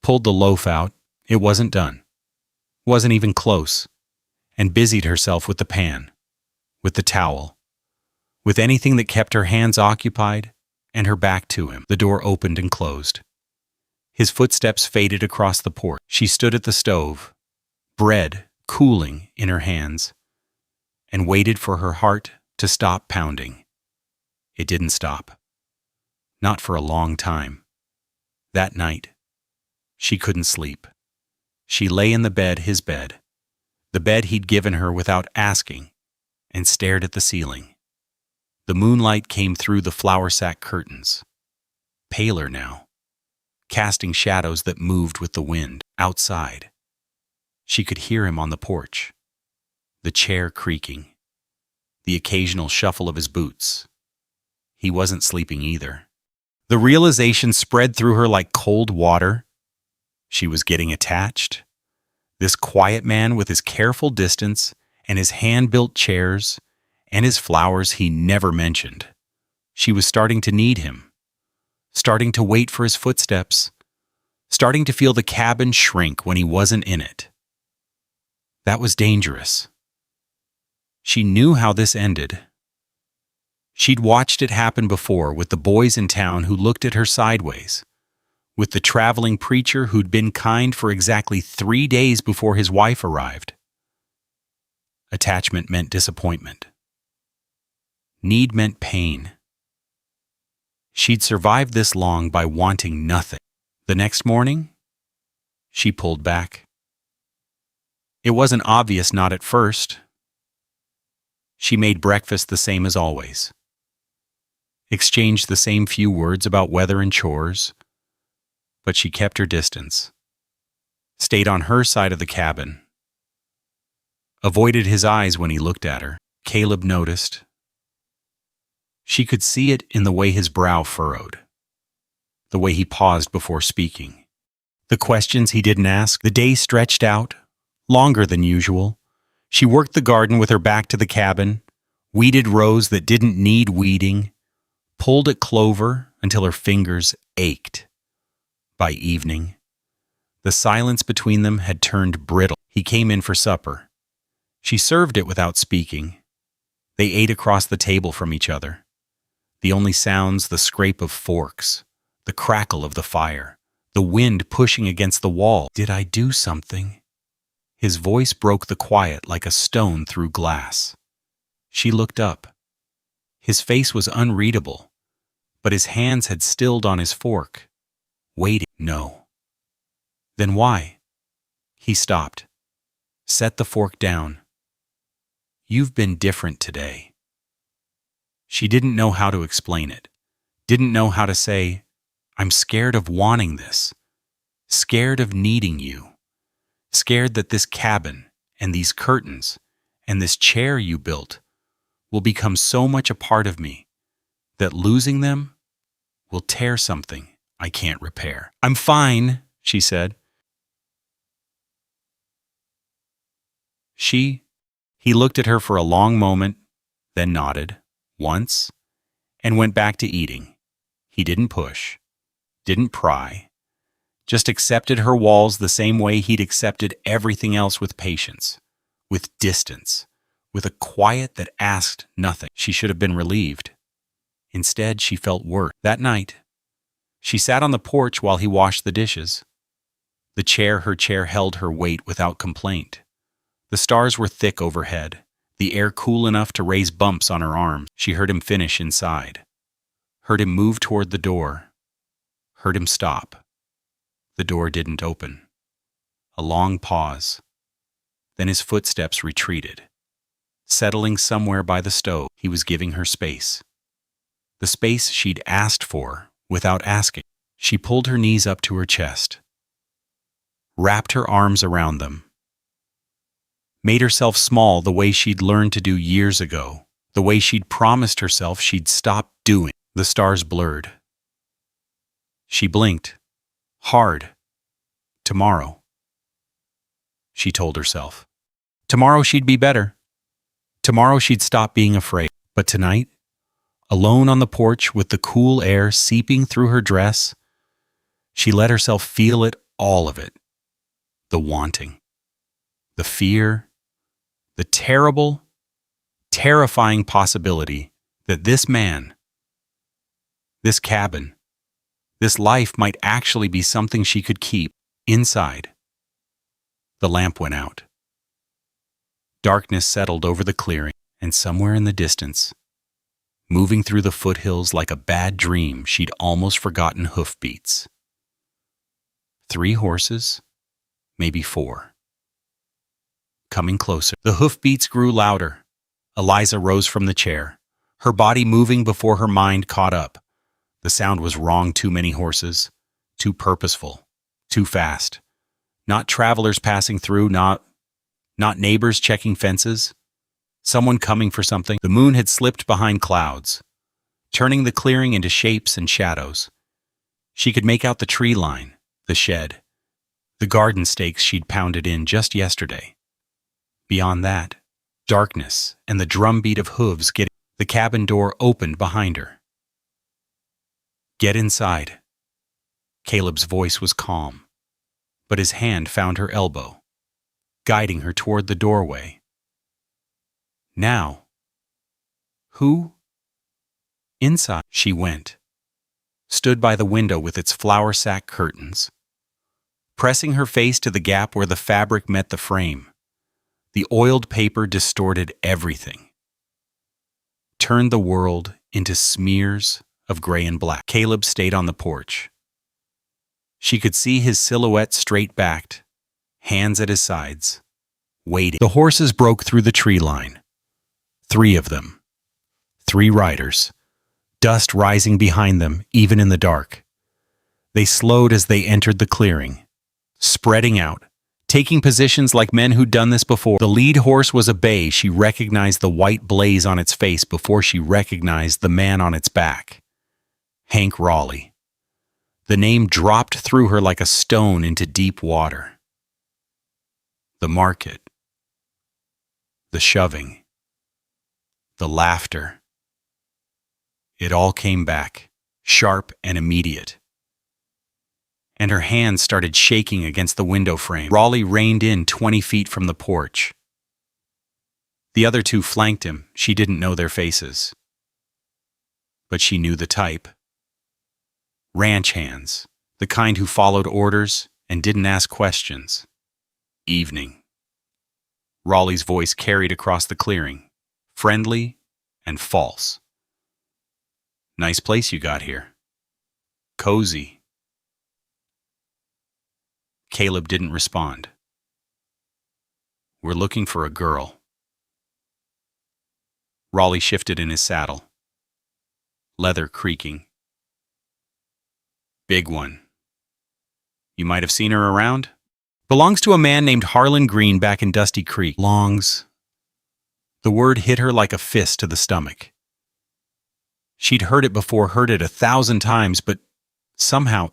pulled the loaf out. It wasn't done, wasn't even close, and busied herself with the pan, with the towel, with anything that kept her hands occupied and her back to him. The door opened and closed. His footsteps faded across the porch. She stood at the stove, bread cooling in her hands, and waited for her heart to stop pounding. It didn't stop. Not for a long time. That night, she couldn't sleep. She lay in the bed, his bed, the bed he'd given her without asking, and stared at the ceiling. The moonlight came through the flour sack curtains, paler now, casting shadows that moved with the wind. Outside, she could hear him on the porch, the chair creaking, the occasional shuffle of his boots. He wasn't sleeping either. The realization spread through her like cold water. She was getting attached. This quiet man with his careful distance and his hand-built chairs and his flowers he never mentioned. She was starting to need him, starting to wait for his footsteps, starting to feel the cabin shrink when he wasn't in it. That was dangerous. She knew how this ended. She'd watched it happen before with the boys in town who looked at her sideways, with the traveling preacher who'd been kind for exactly 3 days before his wife arrived. Attachment meant disappointment. Need meant pain. She'd survived this long by wanting nothing. The next morning, she pulled back. It wasn't obvious, not at first. She made breakfast the same as always. Exchanged the same few words about weather and chores, but she kept her distance. Stayed on her side of the cabin. Avoided his eyes when he looked at her. Caleb noticed. She could see it in the way his brow furrowed, the way he paused before speaking, the questions he didn't ask. The day stretched out, longer than usual. She worked the garden with her back to the cabin, weeded rows that didn't need weeding, pulled at clover until her fingers ached. By evening, the silence between them had turned brittle. He came in for supper. She served it without speaking. They ate across the table from each other. The only sounds, the scrape of forks, the crackle of the fire, the wind pushing against the wall. Did I do something? His voice broke the quiet like a stone through glass. She looked up. His face was unreadable, but his hands had stilled on his fork. Waiting. No. Then why? He stopped. Set the fork down. You've been different today. She didn't know how to explain it. Didn't know how to say, I'm scared of wanting this. Scared of needing you. Scared that this cabin and these curtains and this chair you built will become so much a part of me that losing them will tear something I can't repair. I'm fine, she said. He looked at her for a long moment, then nodded, once, and went back to eating. He didn't push, didn't pry, just accepted her walls the same way he'd accepted everything else, with patience, with distance, with a quiet that asked nothing. She should have been relieved. Instead, she felt worse. That night, she sat on the porch while he washed the dishes. Her chair held her weight without complaint. The stars were thick overhead, the air cool enough to raise bumps on her arms. She heard him finish inside, heard him move toward the door, heard him stop. The door didn't open. A long pause. Then his footsteps retreated. Settling somewhere by the stove, he was giving her space. The space she'd asked for without asking. She pulled her knees up to her chest, wrapped her arms around them, made herself small the way she'd learned to do years ago, the way she'd promised herself she'd stop doing. The stars blurred. She blinked. Hard. Tomorrow. She told herself. Tomorrow she'd be better. Tomorrow she'd stop being afraid. But tonight, alone on the porch with the cool air seeping through her dress, she let herself feel it, all of it. The wanting. The fear. The terrible, terrifying possibility that this man, this cabin, this life might actually be something she could keep inside. The lamp went out. Darkness settled over the clearing, and somewhere in the distance, moving through the foothills like a bad dream, she'd almost forgotten hoofbeats. 3 horses, maybe 4. Coming closer. The hoofbeats grew louder. Eliza rose from the chair, her body moving before her mind caught up. The sound was wrong. Too many horses, too purposeful, too fast. Not travelers passing through, not neighbors checking fences. Someone coming for something. The moon had slipped behind clouds, turning the clearing into shapes and shadows. She could make out the tree line, the shed, the garden stakes she'd pounded in just yesterday. Beyond that, darkness and the drumbeat of hooves getting. The cabin door opened behind her. Get inside. Caleb's voice was calm, but his hand found her elbow, guiding her toward the doorway. Now. Who? Inside. She went, stood by the window with its flour sack curtains, pressing her face to the gap where the fabric met the frame. The oiled paper distorted everything, turned the world into smears of gray and black. Caleb stayed on the porch. She could see his silhouette straight-backed, hands at his sides, waiting. The horses broke through the tree line. 3 of them. 3 riders, dust rising behind them even in the dark. They slowed as they entered the clearing, spreading out, taking positions like men who'd done this before. The lead horse was a bay. She recognized the white blaze on its face before she recognized the man on its back. Hank Raleigh. The name dropped through her like a stone into deep water. The market. The shoving. The laughter. It all came back, sharp and immediate. And her hands started shaking against the window frame. Raleigh reined in 20 feet from the porch. The other 2 flanked him. She didn't know their faces, but she knew the type. Ranch hands, the kind who followed orders and didn't ask questions. Evening. Raleigh's voice carried across the clearing, friendly and false. Nice place you got here. Cozy. Caleb didn't respond. We're looking for a girl. Raleigh shifted in his saddle, leather creaking. Big one. You might have seen her around? Belongs to a man named Harlan Green back in Dusty Creek. The word hit her like a fist to the stomach. She'd heard it before, heard it 1,000 times, but somehow,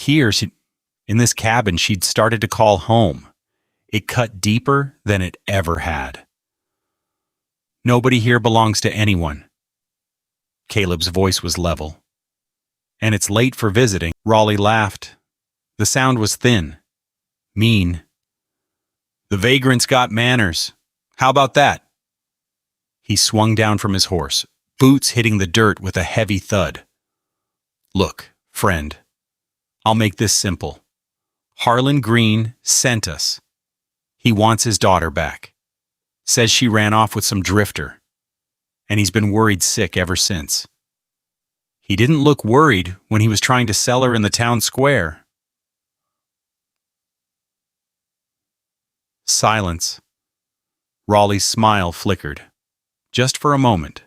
in this cabin, she'd started to call home. It cut deeper than it ever had. Nobody here belongs to anyone. Caleb's voice was level. And it's late for visiting. Raleigh laughed. The sound was thin, mean. The vagrant's got manners. How about that? He swung down from his horse, boots hitting the dirt with a heavy thud. Look, friend, I'll make this simple. Harlan Green sent us. He wants his daughter back. Says she ran off with some drifter. And he's been worried sick ever since. He didn't look worried when he was trying to sell her in the town square. Silence. Raleigh's smile flickered. Just for a moment.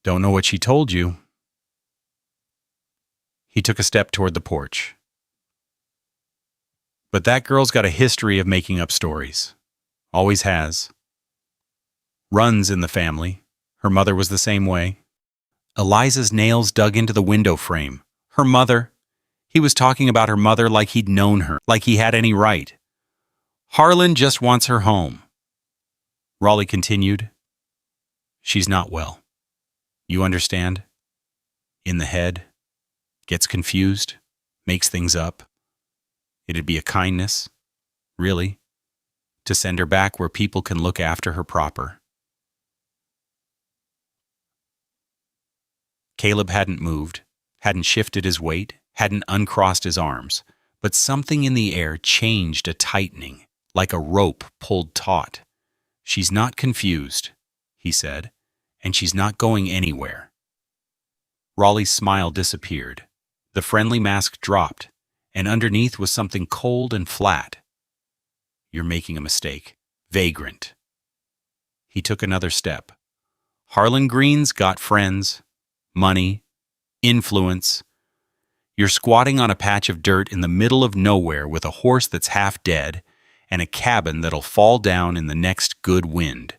Don't know what she told you. He took a step toward the porch. But that girl's got a history of making up stories. Always has. Runs in the family. Her mother was the same way. Eliza's nails dug into the window frame. Her mother. He was talking about her mother like he'd known her, like he had any right. Harlan just wants her home. Raleigh continued. She's not well. You understand? In the head. Gets confused. Makes things up. It'd be a kindness, really, to send her back where people can look after her proper. Caleb hadn't moved, hadn't shifted his weight, hadn't uncrossed his arms, but something in the air changed, a tightening, like a rope pulled taut. She's not confused, he said, and she's not going anywhere. Raleigh's smile disappeared. The friendly mask dropped, and underneath was something cold and flat. You're making a mistake. Vagrant. He took another step. Harlan Green's got friends, money, influence. You're squatting on a patch of dirt in the middle of nowhere with a horse that's half dead and a cabin that'll fall down in the next good wind.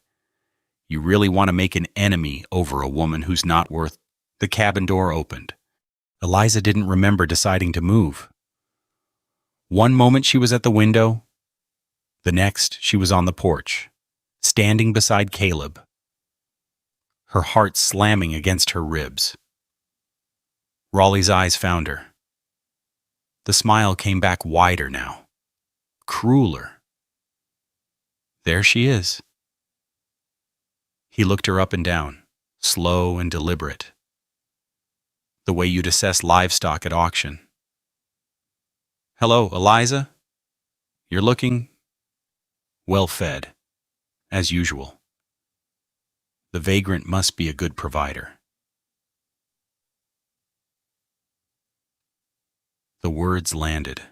You really want to make an enemy over a woman who's not worth... The cabin door opened. Eliza didn't remember deciding to move. One moment she was at the window, the next she was on the porch, standing beside Caleb, her heart slamming against her ribs. Raleigh's eyes found her. The smile came back wider now, crueler. There she is. He looked her up and down, slow and deliberate, the way you'd assess livestock at auction. Hello, Eliza? You're looking well fed, as usual. The vagrant must be a good provider. The words landed.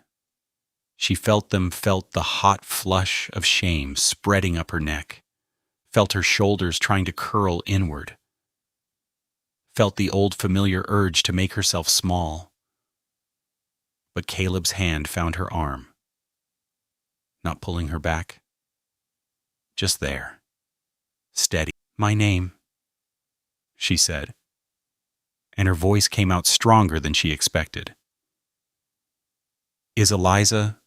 She felt them, felt the hot flush of shame spreading up her neck, felt her shoulders trying to curl inward, felt the old familiar urge to make herself small. But Caleb's hand found her arm, not pulling her back, just there, steady. My name, she said, and her voice came out stronger than she expected. Is Eliza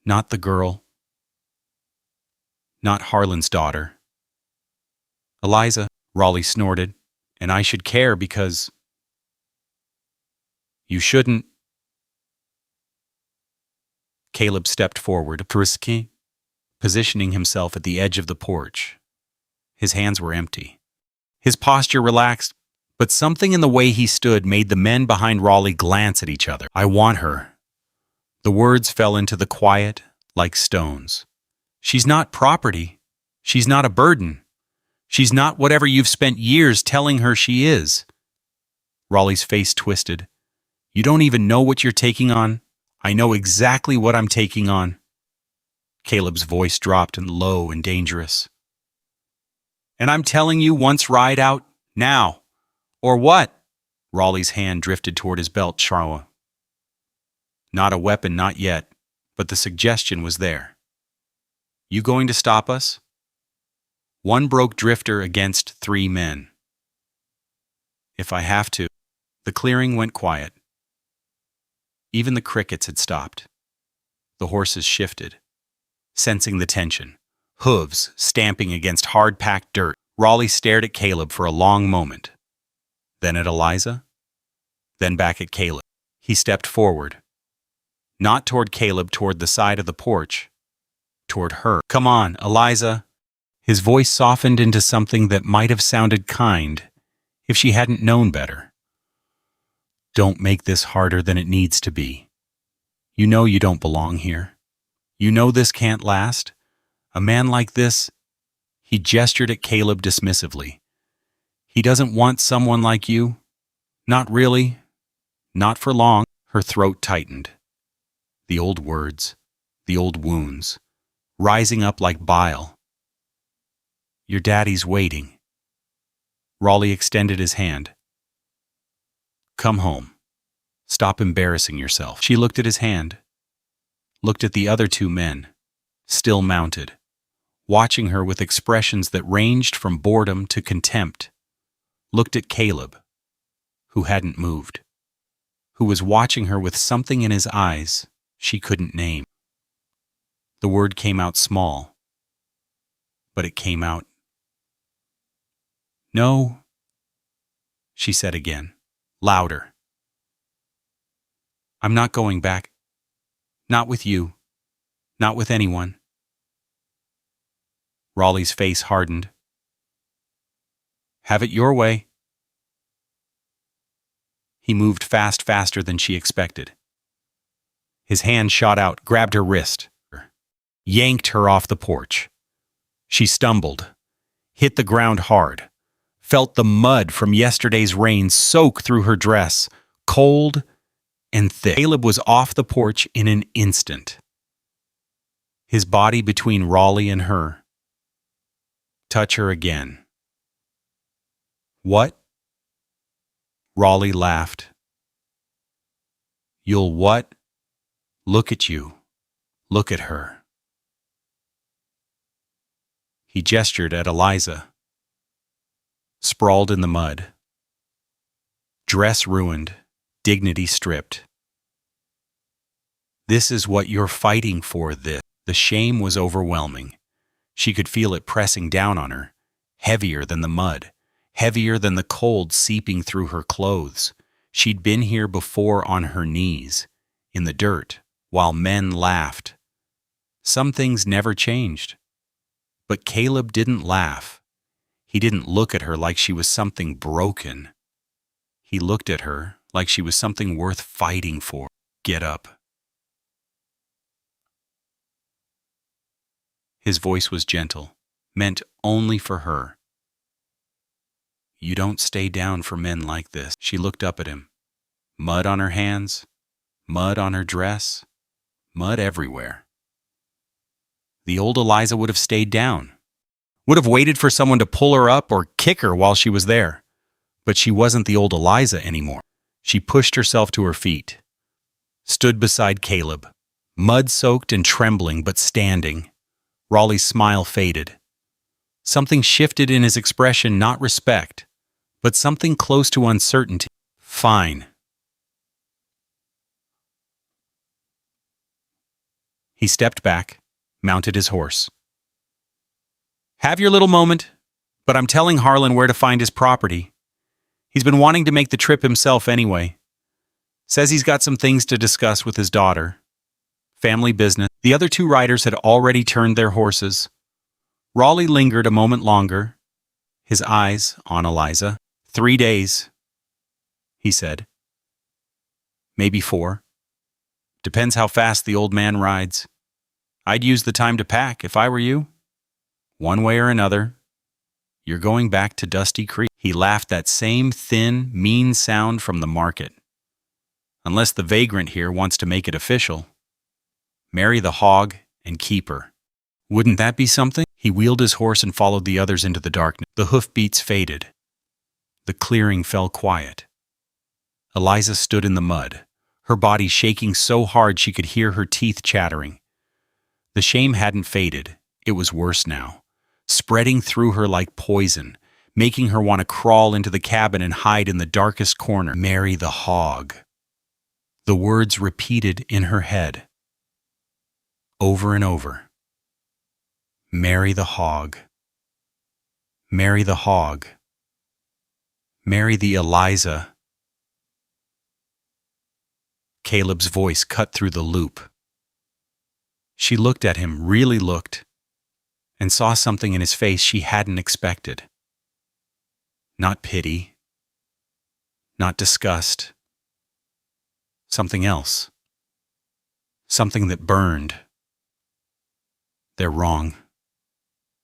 not the girl, not Harlan's daughter? Eliza, Raleigh snorted, and I should care because... You shouldn't. Caleb stepped forward, positioning himself at the edge of the porch. His hands were empty. His posture relaxed, but something in the way he stood made the men behind Raleigh glance at each other. I want her. The words fell into the quiet like stones. She's not property. She's not a burden. She's not whatever you've spent years telling her she is. Raleigh's face twisted. You don't even know what you're taking on. I know exactly what I'm taking on. Caleb's voice dropped and low and dangerous. And I'm telling you once ride out, now. Or what? Raleigh's hand drifted toward his belt, Charwa. Not a weapon, not yet, but the suggestion was there. You going to stop us? One broke drifter against 3 men. If I have to. The clearing went quiet. Even the crickets had stopped. The horses shifted, sensing the tension. Hooves stamping against hard-packed dirt. Raleigh stared at Caleb for a long moment. Then at Eliza. Then back at Caleb. He stepped forward. Not toward Caleb, toward the side of the porch. Toward her. Come on, Eliza. His voice softened into something that might have sounded kind if she hadn't known better. Don't make this harder than it needs to be. You know you don't belong here. You know this can't last. A man like this, he gestured at Caleb dismissively. He doesn't want someone like you. Not really. Not for long. Her throat tightened. The old words, the old wounds, rising up like bile. Your daddy's waiting. Raleigh extended his hand. Come home. Stop embarrassing yourself. She looked at his hand, looked at the other 2 men, still mounted, watching her with expressions that ranged from boredom to contempt. Looked at Caleb, who hadn't moved, who was watching her with something in his eyes she couldn't name. The word came out small, but it came out. No, she said again, louder. I'm not going back. Not with you. Not with anyone. Raleigh's face hardened. Have it your way. He moved faster than she expected. His hand shot out, grabbed her wrist, yanked her off the porch. She stumbled, hit the ground hard, felt the mud from yesterday's rain soak through her dress, cold and thick. Caleb was off the porch in an instant, his body between Raleigh and her. Touch her again. What? Raleigh laughed. You'll what? Look at you. Look at her. He gestured at Eliza, sprawled in the mud. Dress ruined, dignity stripped. This is what you're fighting for, this. The shame was overwhelming. She could feel it pressing down on her, heavier than the mud, heavier than the cold seeping through her clothes. She'd been here before on her knees, in the dirt, while men laughed. Some things never changed. But Caleb didn't laugh. He didn't look at her like she was something broken. He looked at her like she was something worth fighting for. Get up. His voice was gentle, meant only for her. You don't stay down for men like this. She looked up at him. Mud on her hands, mud on her dress, mud everywhere. The old Eliza would have stayed down, would have waited for someone to pull her up or kick her while she was there. But she wasn't the old Eliza anymore. She pushed herself to her feet, stood beside Caleb, mud-soaked and trembling but standing. Raleigh's smile faded. Something shifted in his expression, not respect, but something close to uncertainty. Fine. He stepped back, mounted his horse. Have your little moment, but I'm telling Harlan where to find his property. He's been wanting to make the trip himself anyway. Says he's got some things to discuss with his daughter. Family business. The other 2 riders had already turned their horses. Raleigh lingered a moment longer, his eyes on Eliza. 3 days, he said. Maybe 4. Depends how fast the old man rides. I'd use the time to pack if I were you. One way or another, you're going back to Dusty Creek. He laughed, that same thin, mean sound from the market. Unless the vagrant here wants to make it official. Marry the hog and keep her. Wouldn't that be something? He wheeled his horse and followed the others into the darkness. The hoofbeats faded. The clearing fell quiet. Eliza stood in the mud, her body shaking so hard she could hear her teeth chattering. The shame hadn't faded. It was worse now. spreading through her like poison, making her want to crawl into the cabin and hide in the darkest corner. Marry the hog. The words repeated in her head, over and over. Marry the hog. Marry the hog. Marry the Eliza. Caleb's voice cut through the loop. She looked at him, really looked, and saw something in his face she hadn't expected. Not pity, not disgust, something else. Something that burned. They're wrong,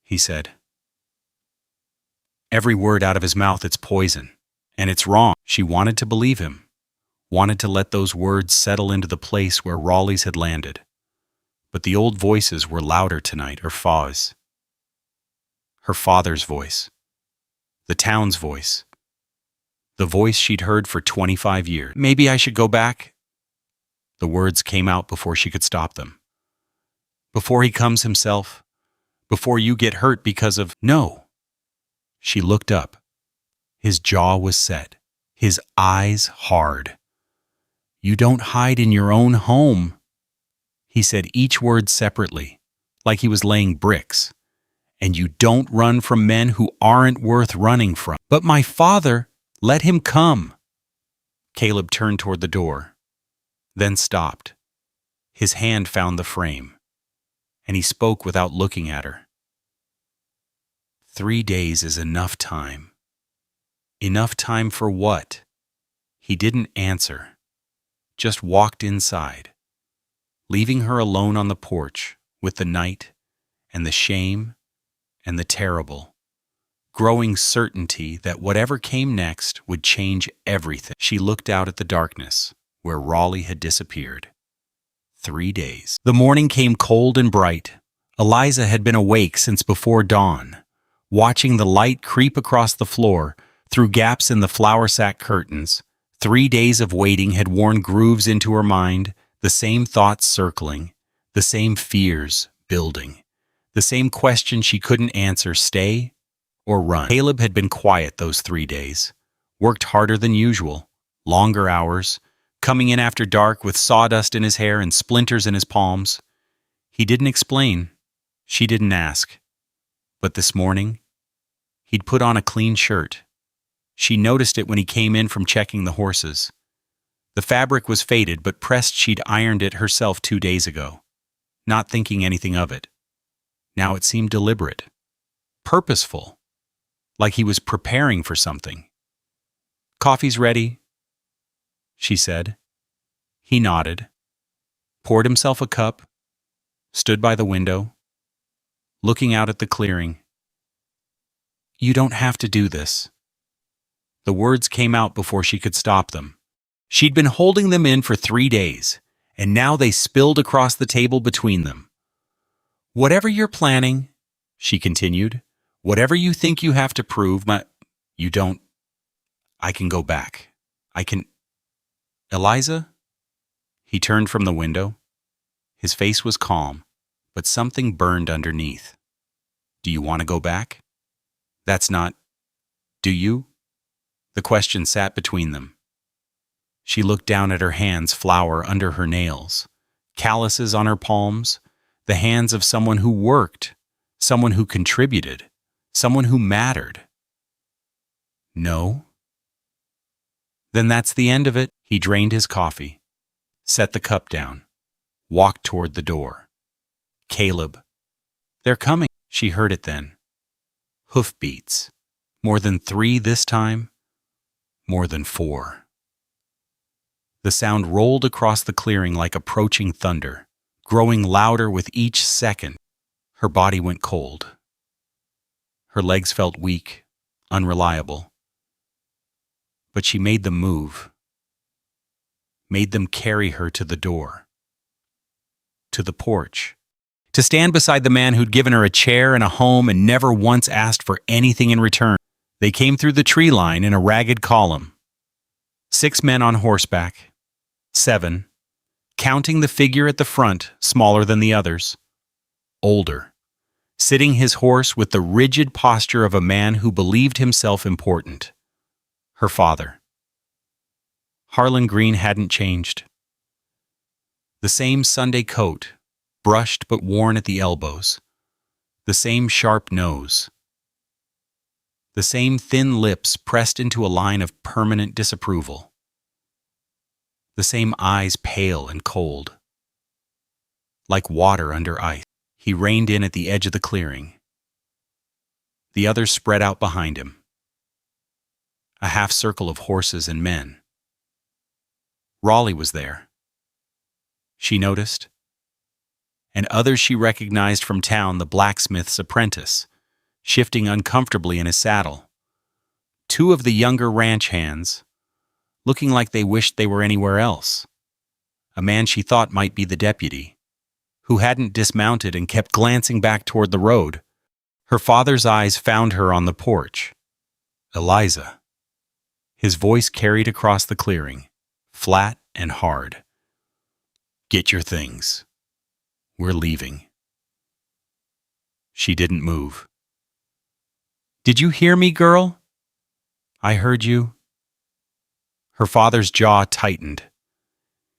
he said. Every word out of his mouth, it's poison, and it's wrong. She wanted to believe him, wanted to let those words settle into the place where Raleigh's had landed. But the old voices were louder tonight, her father's voice, the town's voice, the voice she'd heard for 25 years. Maybe I should go back? The words came out before she could stop them. Before he comes himself, before you get hurt because of... No. She looked up. His jaw was set, his eyes hard. You don't hide in your own home. He said each word separately, like he was laying bricks. And you don't run from men who aren't worth running from. But my father, let him come. Caleb turned toward the door, then stopped. His hand found the frame, and he spoke without looking at her. 3 days is enough time. Enough time for what? He didn't answer, just walked inside, leaving her alone on the porch with the night and the shame and the terrible, growing certainty that whatever came next would change everything. She looked out at the darkness where Raleigh had disappeared. 3 days. The morning came cold and bright. Eliza had been awake since before dawn, watching the light creep across the floor through gaps in the flour sack curtains. 3 days of waiting had worn grooves into her mind, the same thoughts circling, the same fears building, the same question she couldn't answer, stay or run. Caleb had been quiet those 3 days, worked harder than usual, longer hours, coming in after dark with sawdust in his hair and splinters in his palms. He didn't explain. She didn't ask. But this morning, he'd put on a clean shirt. She noticed it when he came in from checking the horses. The fabric was faded, but pressed she'd ironed it herself 2 days ago, not thinking anything of it. Now it seemed deliberate, purposeful, like he was preparing for something. Coffee's ready, she said. He nodded, poured himself a cup, stood by the window, looking out at the clearing. You don't have to do this. The words came out before she could stop them. She'd been holding them in for 3 days, and now they spilled across the table between them. Whatever you're planning, she continued, whatever you think you have to prove, you don't. I can go back. I can... Eliza? He turned from the window. His face was calm, but something burned underneath. Do you want to go back? That's not... Do you? The question sat between them. She looked down at her hands, flour under her nails, calluses on her palms, the hands of someone who worked, someone who contributed, someone who mattered. No? Then that's the end of it. He drained his coffee, set the cup down, walked toward the door. Caleb. They're coming. She heard it then. Hoofbeats. More than 3 this time. More than 4. The sound rolled across the clearing like approaching thunder, growing louder with each second. Her body went cold. Her legs felt weak, unreliable. But she made them move, made them carry her to the door, to the porch, to stand beside the man who'd given her a chair and a home and never once asked for anything in return. They came through the tree line in a ragged column. 6 men on horseback, 7, counting the figure at the front, smaller than the others, older, sitting his horse with the rigid posture of a man who believed himself important. Her father. Harlan Green hadn't changed. The same Sunday coat, brushed but worn at the elbows. The same sharp nose. The same thin lips pressed into a line of permanent disapproval. The same eyes pale and cold. Like water under ice. He reined in at the edge of the clearing. The others spread out behind him. A half circle of horses and men. Raleigh was there. She noticed. And others she recognized from town, the blacksmith's apprentice, shifting uncomfortably in his saddle. Two of the younger ranch hands, looking like they wished they were anywhere else. A man she thought might be the deputy, who hadn't dismounted and kept glancing back toward the road. Her father's eyes found her on the porch. Eliza. His voice carried across the clearing, flat and hard. Get your things. We're leaving. She didn't move. Did you hear me, girl? I heard you. Her father's jaw tightened.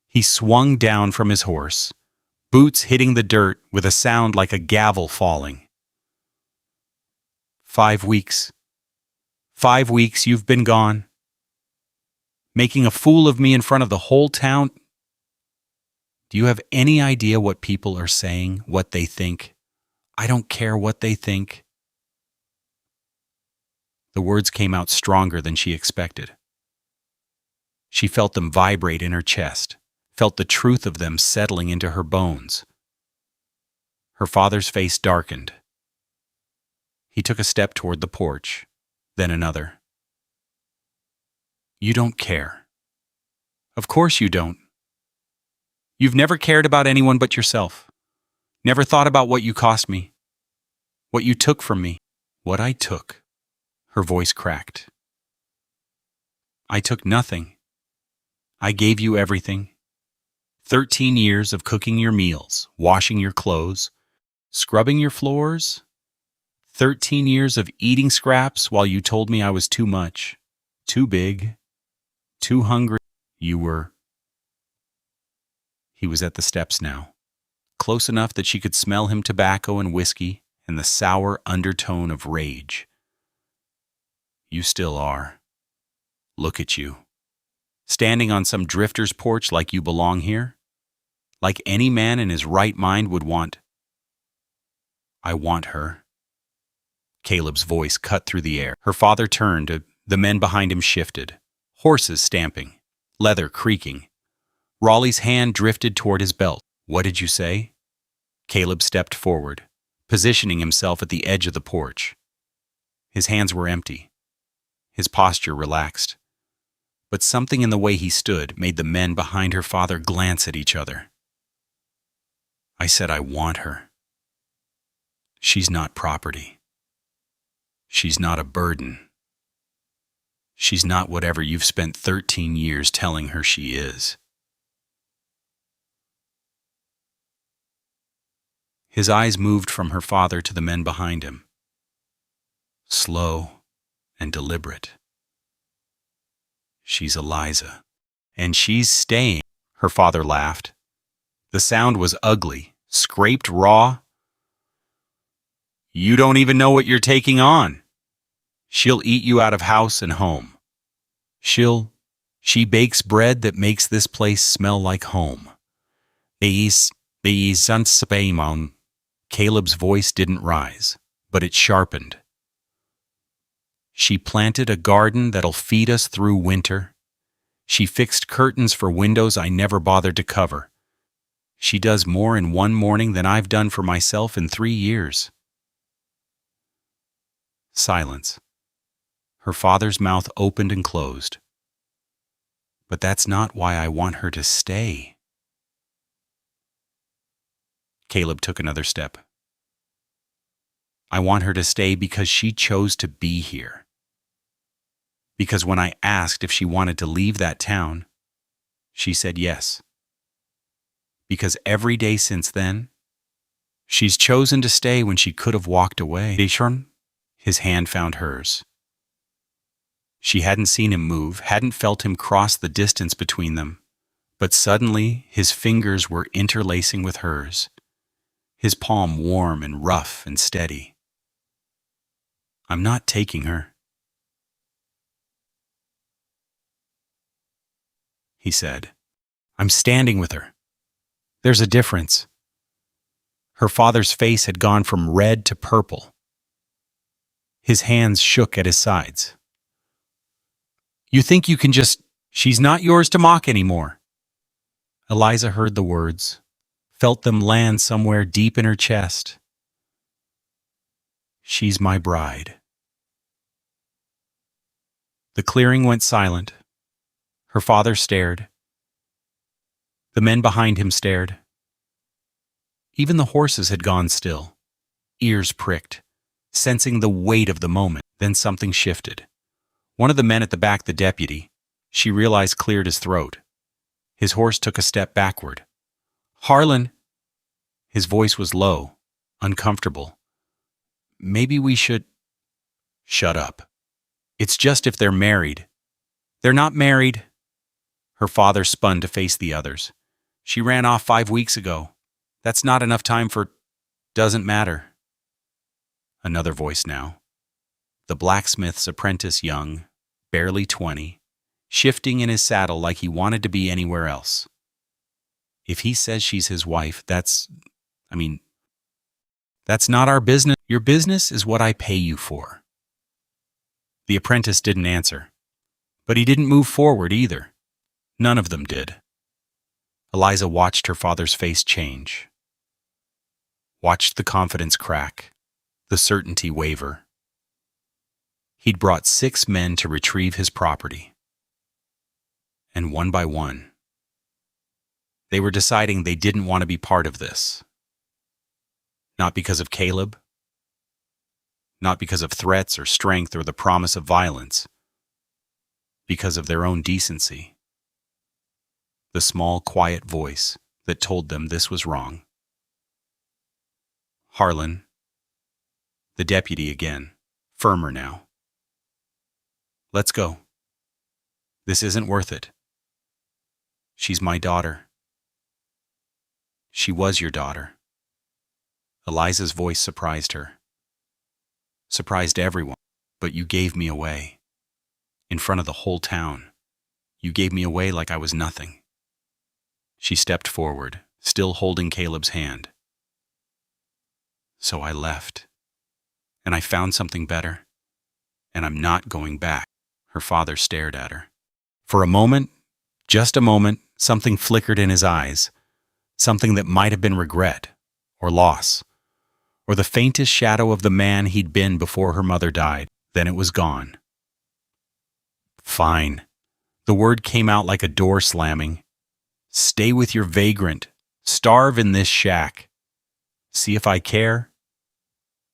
He swung down from his horse, boots hitting the dirt with a sound like a gavel falling. 5 weeks. 5 weeks you've been gone. Making a fool of me in front of the whole town. Do you have any idea what people are saying, what they think? I don't care what they think. The words came out stronger than she expected. She felt them vibrate in her chest, felt the truth of them settling into her bones. Her father's face darkened. He took a step toward the porch, then another. You don't care. Of course you don't. You've never cared about anyone but yourself. Never thought about what you cost me. What you took from me. What I took. Her voice cracked. I took nothing. I gave you everything. 13 years of cooking your meals, washing your clothes, scrubbing your floors. 13 years of eating scraps while you told me I was too much, too big, too hungry. You were. He was at the steps now, close enough that she could smell him tobacco and whiskey and the sour undertone of rage. You still are. Look at you. Standing on some drifter's porch like you belong here? Like any man in his right mind would want. I want her. Caleb's voice cut through the air. Her father turned. The men behind him shifted. Horses stamping. Leather creaking. Raleigh's hand drifted toward his belt. What did you say? Caleb stepped forward, positioning himself at the edge of the porch. His hands were empty. His posture relaxed. But something in the way he stood made the men behind her father glance at each other. I said I want her. She's not property. She's not a burden. She's not whatever you've spent 13 years telling her she is. His eyes moved from her father to the men behind him. Slow and deliberate. She's Eliza. And she's staying. Her father laughed. The sound was ugly, scraped raw. You don't even know what you're taking on. She'll eat you out of house and home. She bakes bread that makes this place smell like home. Caleb's voice didn't rise, but it sharpened. She planted a garden that'll feed us through winter. She fixed curtains for windows I never bothered to cover. She does more in one morning than I've done for myself in 3 years. Silence. Her father's mouth opened and closed. But that's not why I want her to stay. Caleb took another step. I want her to stay because she chose to be here. Because when I asked if she wanted to leave that town, she said yes. Because every day since then, She's chosen to stay when she could have walked away. His hand found hers. She hadn't seen him move, hadn't felt him cross the distance between them, but suddenly his fingers were interlacing with hers, his palm warm and rough and steady. I'm not taking her, he said. I'm standing with her. There's a difference. Her father's face had gone from red to purple. His hands shook at his sides. You think you can just... She's not yours to mock anymore. Eliza heard the words, felt them land somewhere deep in her chest. She's my bride. The clearing went silent. Her father stared. The men behind him stared. Even the horses had gone still, ears pricked, sensing the weight of the moment. Then something shifted. One of the men at the back, the deputy, she realized cleared his throat. His horse took a step backward. Harlan! His voice was low, uncomfortable. Maybe we should... Shut up. It's just if they're married. They're not married. Her father spun to face the others. She ran off 5 weeks ago. That's not enough time for... Doesn't matter. Another voice now. The blacksmith's apprentice, young, barely 20, shifting in his saddle like he wanted to be anywhere else. If he says she's his wife, that's not our business. Your business is what I pay you for. The apprentice didn't answer, but he didn't move forward either. None of them did. Eliza watched her father's face change. Watched the confidence crack, the certainty waver. He'd brought 6 men to retrieve his property. And one by one, they were deciding they didn't want to be part of this. Not because of Caleb, not because of threats or strength or the promise of violence, because of their own decency. The small, quiet voice that told them this was wrong. Harlan, the deputy again, firmer now. Let's go. This isn't worth it. She's my daughter. She was your daughter. Eliza's voice surprised her. Surprised everyone. But you gave me away. In front of the whole town. You gave me away like I was nothing. She stepped forward, still holding Caleb's hand. So I left. And I found something better. And I'm not going back. Her father stared at her. For a moment, just a moment, something flickered in his eyes. Something that might have been regret, or loss, or the faintest shadow of the man he'd been before her mother died. Then it was gone. Fine. The word came out like a door slamming. Stay with your vagrant. Starve in this shack. See if I care?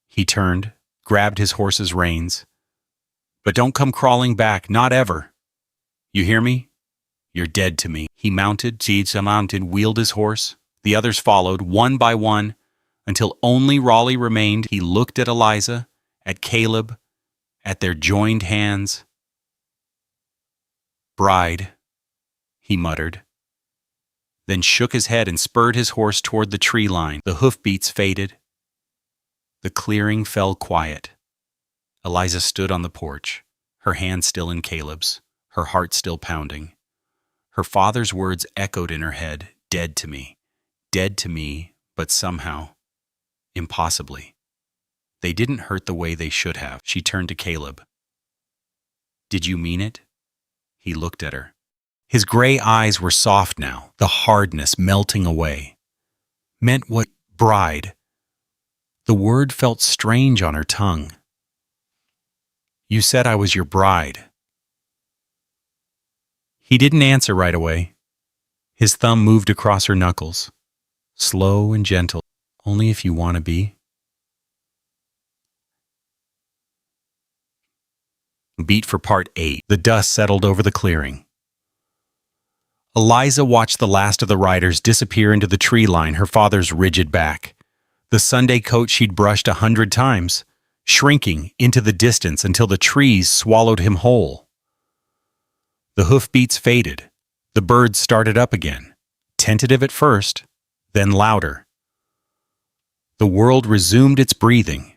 He turned, grabbed his horse's reins. But don't come crawling back, not ever. You hear me? You're dead to me. He mounted, wheeled his horse. The others followed, one by one, until only Raleigh remained. He looked at Eliza, at Caleb, at their joined hands. Bride, he muttered, then shook his head and spurred his horse toward the tree line. The hoofbeats faded. The clearing fell quiet. Eliza stood on the porch, her hand still in Caleb's, her heart still pounding. Her father's words echoed in her head, dead to me, but somehow, impossibly. They didn't hurt the way they should have. She turned to Caleb. Did you mean it? He looked at her. His gray eyes were soft now, the hardness melting away. Meant what? Bride. The word felt strange on her tongue. You said I was your bride. He didn't answer right away. His thumb moved across her knuckles, slow and gentle. Only if you want to be. Beat for part 8. The dust settled over the clearing. Eliza watched the last of the riders disappear into the tree line, her father's rigid back. The Sunday coat she'd brushed 100 times, shrinking into the distance until the trees swallowed him whole. The hoofbeats faded. The birds started up again, tentative at first, then louder. The world resumed its breathing.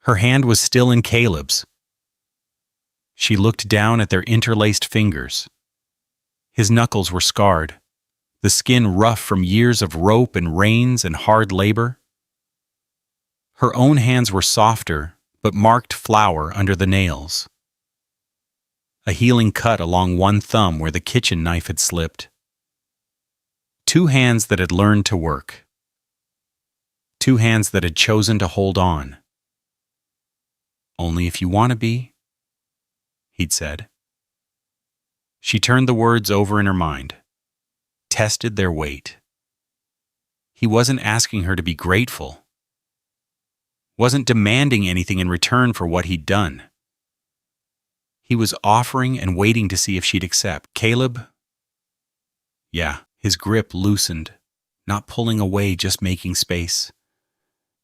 Her hand was still in Caleb's. She looked down at their interlaced fingers. His knuckles were scarred, the skin rough from years of rope and reins and hard labor. Her own hands were softer, but marked flour under the nails. A healing cut along one thumb where the kitchen knife had slipped. Two hands that had learned to work. Two hands that had chosen to hold on. "Only if you want to be," he'd said. She turned the words over in her mind, tested their weight. He wasn't asking her to be grateful, wasn't demanding anything in return for what he'd done. He was offering and waiting to see if she'd accept. "Caleb?" Yeah, his grip loosened, not pulling away, just making space.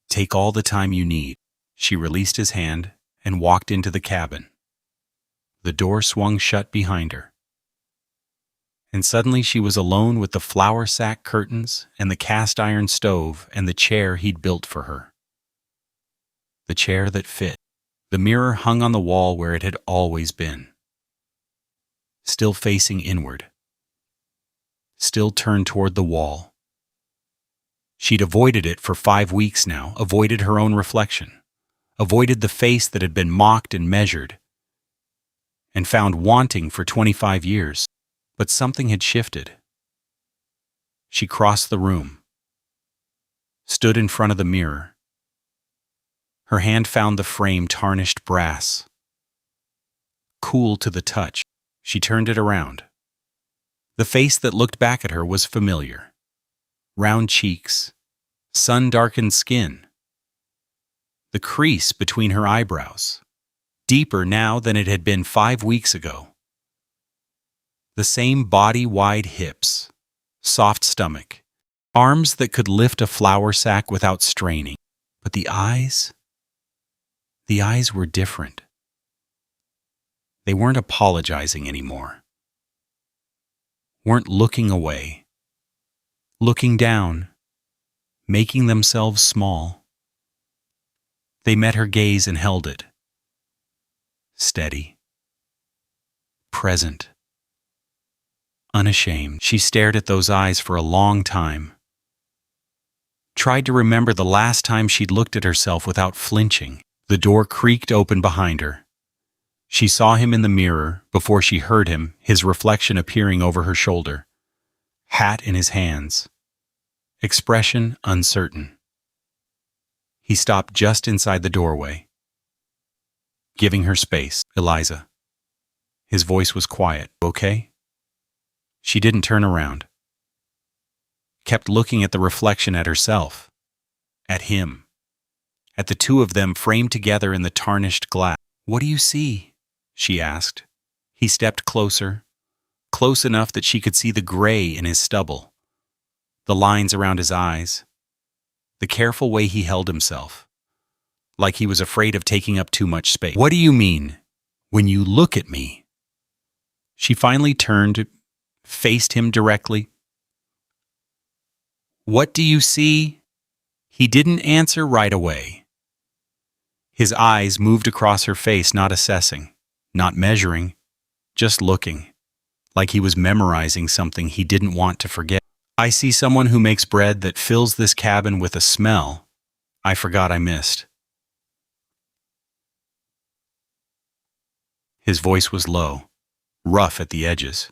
"Take all the time you need." She released his hand and walked into the cabin. The door swung shut behind her. And suddenly she was alone with the flour sack curtains and the cast iron stove and the chair he'd built for her. The chair that fit. The mirror hung on the wall where it had always been. Still facing inward. Still turned toward the wall. She'd avoided it for 5 weeks now, avoided her own reflection, avoided the face that had been mocked and measured, and found wanting for 25 years. But something had shifted. She crossed the room, stood in front of the mirror. Her hand found the frame tarnished brass. Cool to the touch, she turned it around. The face that looked back at her was familiar. Round cheeks, sun-darkened skin. The crease between her eyebrows, deeper now than it had been 5 weeks ago. The same body-wide hips, soft stomach, arms that could lift a flour sack without straining. But the eyes were different. They weren't apologizing anymore. Weren't looking away. Looking down, making themselves small. They met her gaze and held it. Steady. Present. Unashamed. She stared at those eyes for a long time. Tried to remember the last time she'd looked at herself without flinching. The door creaked open behind her. She saw him in the mirror before she heard him, his reflection appearing over her shoulder. Hat in his hands. Expression uncertain. He stopped just inside the doorway, giving her space. "Eliza." His voice was quiet. "Okay?" She didn't turn around. Kept looking at the reflection, at herself. At him. At the two of them framed together in the tarnished glass. "What do you see?" she asked. He stepped closer, close enough that she could see the gray in his stubble, the lines around his eyes, the careful way he held himself, like he was afraid of taking up too much space. "What do you mean, when you look at me?" She finally turned, faced him directly. "What do you see?" He didn't answer right away. His eyes moved across her face, not assessing, not measuring, just looking, like he was memorizing something he didn't want to forget. "I see someone who makes bread that fills this cabin with a smell I forgot I missed." His voice was low, rough at the edges.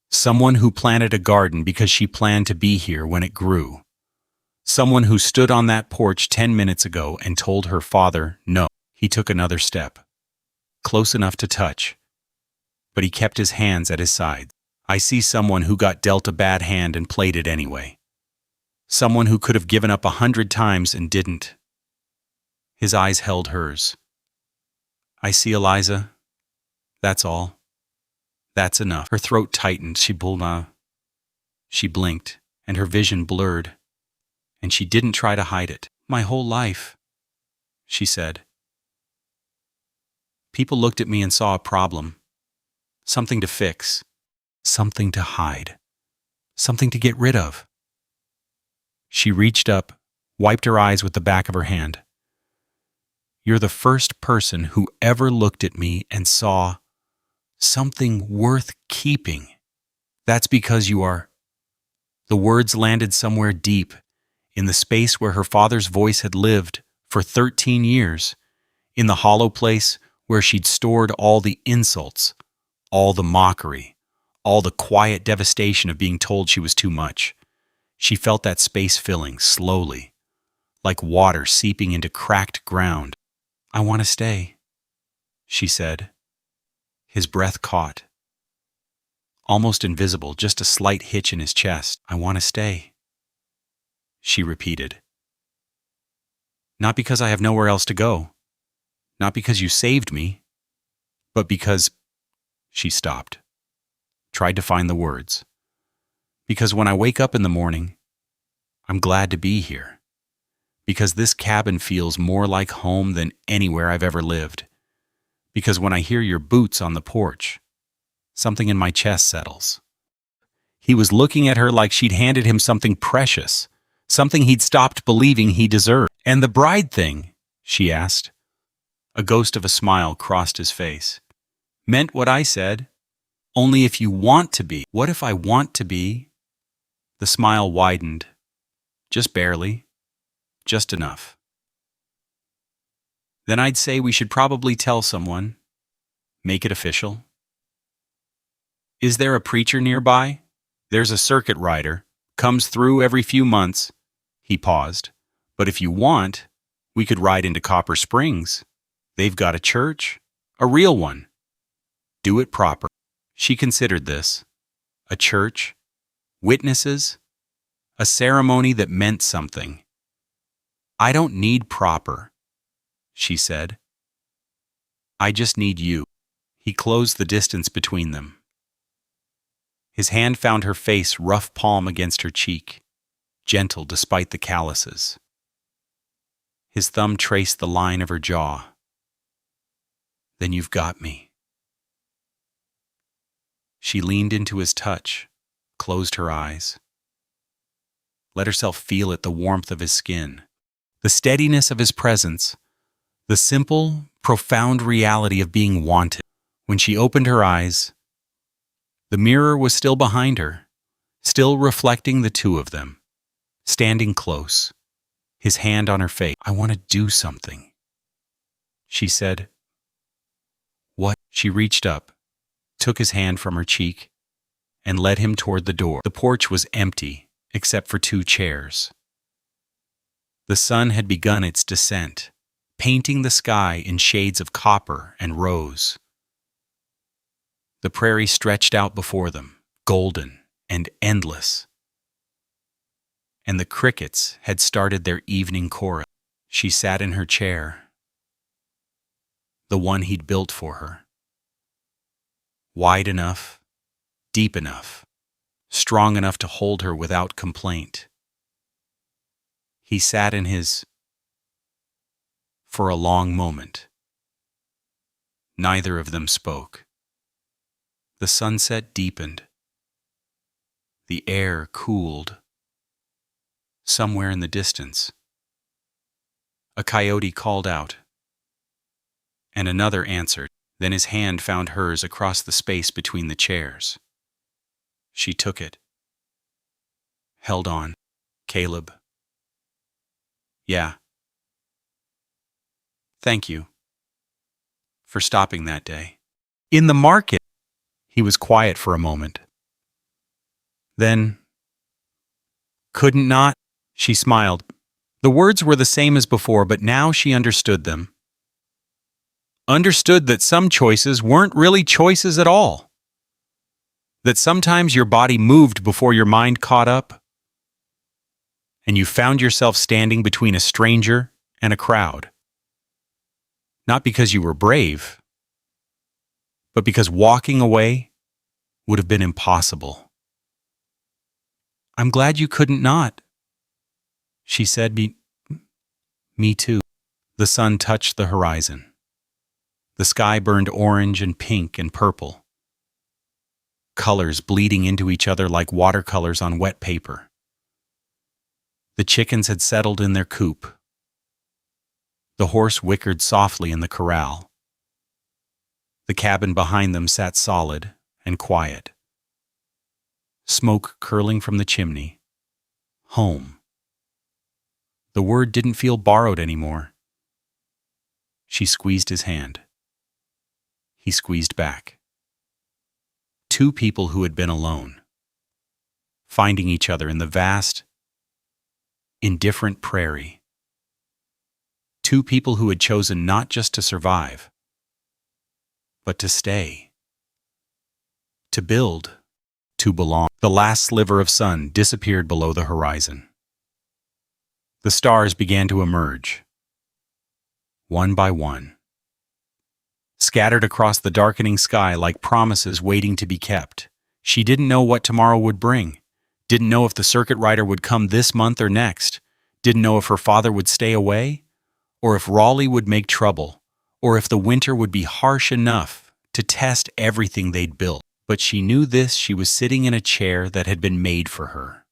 Someone who planted a garden because she planned to be here when it grew. Someone who stood on that porch 10 minutes ago and told her father no. He took another step, close enough to touch, but he kept his hands at his sides. "I see someone who got dealt a bad hand and played it anyway. Someone who could have given up 100 times and didn't." His eyes held hers. "I see, Eliza. That's all. That's enough." Her throat tightened. She blinked, and her vision blurred. and she didn't try to hide it. My whole life, she said. People looked at me and saw a problem, something to fix, something to hide, something to get rid of. She reached up, wiped her eyes with the back of her hand. You're the first person who ever looked at me and saw something worth keeping. That's because you are. The words landed somewhere deep, in the space where her father's voice had lived for 13 years, in the hollow place where she'd stored all the insults, all the mockery, all the quiet devastation of being told she was too much. She felt that space filling slowly, like water seeping into cracked ground. I want to stay, she said. His breath caught. Almost invisible, just a slight hitch in his chest. I want to stay, she repeated. Not because I have nowhere else to go. Not because you saved me, but because... She stopped, tried to find the words. Because when I wake up in the morning, I'm glad to be here. Because this cabin feels more like home than anywhere I've ever lived. Because when I hear your boots on the porch, something in my chest settles. He was looking at her like she'd handed him something precious, something he'd stopped believing he deserved. And the bride thing, she asked. A ghost of a smile crossed his face. Meant what I said. Only if you want to be. What if I want to be? The smile widened. Just barely. Just enough. Then I'd say we should probably tell someone. Make it official. Is there a preacher nearby? There's a circuit rider. Comes through every few months. He paused. But if you want, we could ride into Copper Springs. They've got a church. A real one. Do it proper. She considered this. A church. Witnesses. A ceremony that meant something. I don't need proper, she said. I just need you. He closed the distance between them. His hand found her face, rough palm against her cheek, gentle despite the calluses. His thumb traced the line of her jaw. Then you've got me. She leaned into his touch, closed her eyes. Let herself feel it, the warmth of his skin, the steadiness of his presence, the simple, profound reality of being wanted. When she opened her eyes, the mirror was still behind her, still reflecting the two of them, standing close, his hand on her face. I want to do something, she said. What? She reached up, took his hand from her cheek, and led him toward the door. The porch was empty, except for 2 chairs. The sun had begun its descent, painting the sky in shades of copper and rose. The prairie stretched out before them, golden and endless. And the crickets had started their evening chorus. She sat in her chair, the one he'd built for her. Wide enough, deep enough, strong enough to hold her without complaint. He sat in his for a long moment. Neither of them spoke. The sunset deepened. The air cooled. Somewhere in the distance, a coyote called out, and another answered. Then his hand found hers across the space between the chairs. She took it. Held on. Caleb. Yeah. Thank you for stopping that day. In the market. He was quiet for a moment. Then, couldn't not, she smiled. The words were the same as before, but now she understood them. Understood that some choices weren't really choices at all. That sometimes your body moved before your mind caught up, and you found yourself standing between a stranger and a crowd. Not because you were brave, but because walking away would have been impossible. I'm glad you couldn't not, She said, Me too. The sun touched the horizon. The sky burned orange and pink and purple, colors bleeding into each other like watercolors on wet paper. The chickens had settled in their coop. The horse whickered softly in the corral. The cabin behind them sat solid and quiet. Smoke curling from the chimney. Home. The word didn't feel borrowed anymore. She squeezed his hand. He squeezed back. Two people who had been alone, finding each other in the vast, indifferent prairie. Two people who had chosen not just to survive, but to stay, to build, to belong. The last sliver of sun disappeared below the horizon. The stars began to emerge, one by one, scattered across the darkening sky like promises waiting to be kept. She didn't know what tomorrow would bring, didn't know if the circuit rider would come this month or next, didn't know if her father would stay away, or if Raleigh would make trouble, or if the winter would be harsh enough to test everything they'd built. But she knew this: she was sitting in a chair that had been made for her,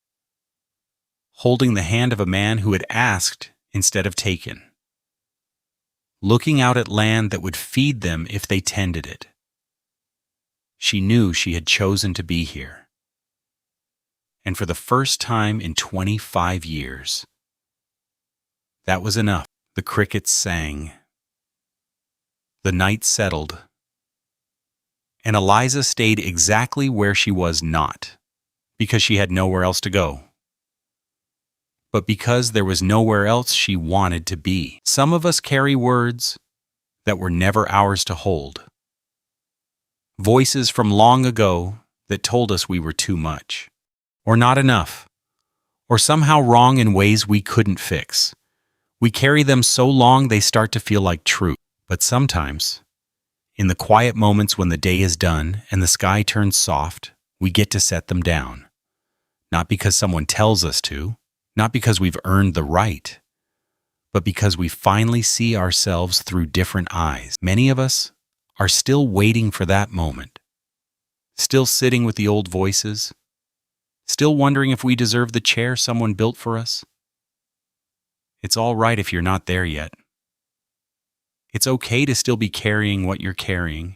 holding the hand of a man who had asked instead of taken, looking out at land that would feed them if they tended it. She knew she had chosen to be here. And for the first time in 25 years, that was enough. The crickets sang. The night settled. And Eliza stayed exactly where she was, not because she had nowhere else to go, but because there was nowhere else she wanted to be. Some of us carry words that were never ours to hold, voices from long ago that told us we were too much, or not enough, or somehow wrong in ways we couldn't fix. We carry them so long they start to feel like truth. But sometimes, in the quiet moments when the day is done and the sky turns soft, we get to set them down. Not because someone tells us to, not because we've earned the right, but because we finally see ourselves through different eyes. Many of us are still waiting for that moment, still sitting with the old voices, still wondering if we deserve the chair someone built for us. It's all right if you're not there yet. It's okay to still be carrying what you're carrying.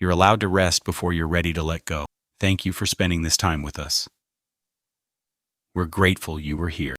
You're allowed to rest before you're ready to let go. Thank you for spending this time with us. We're grateful you were here.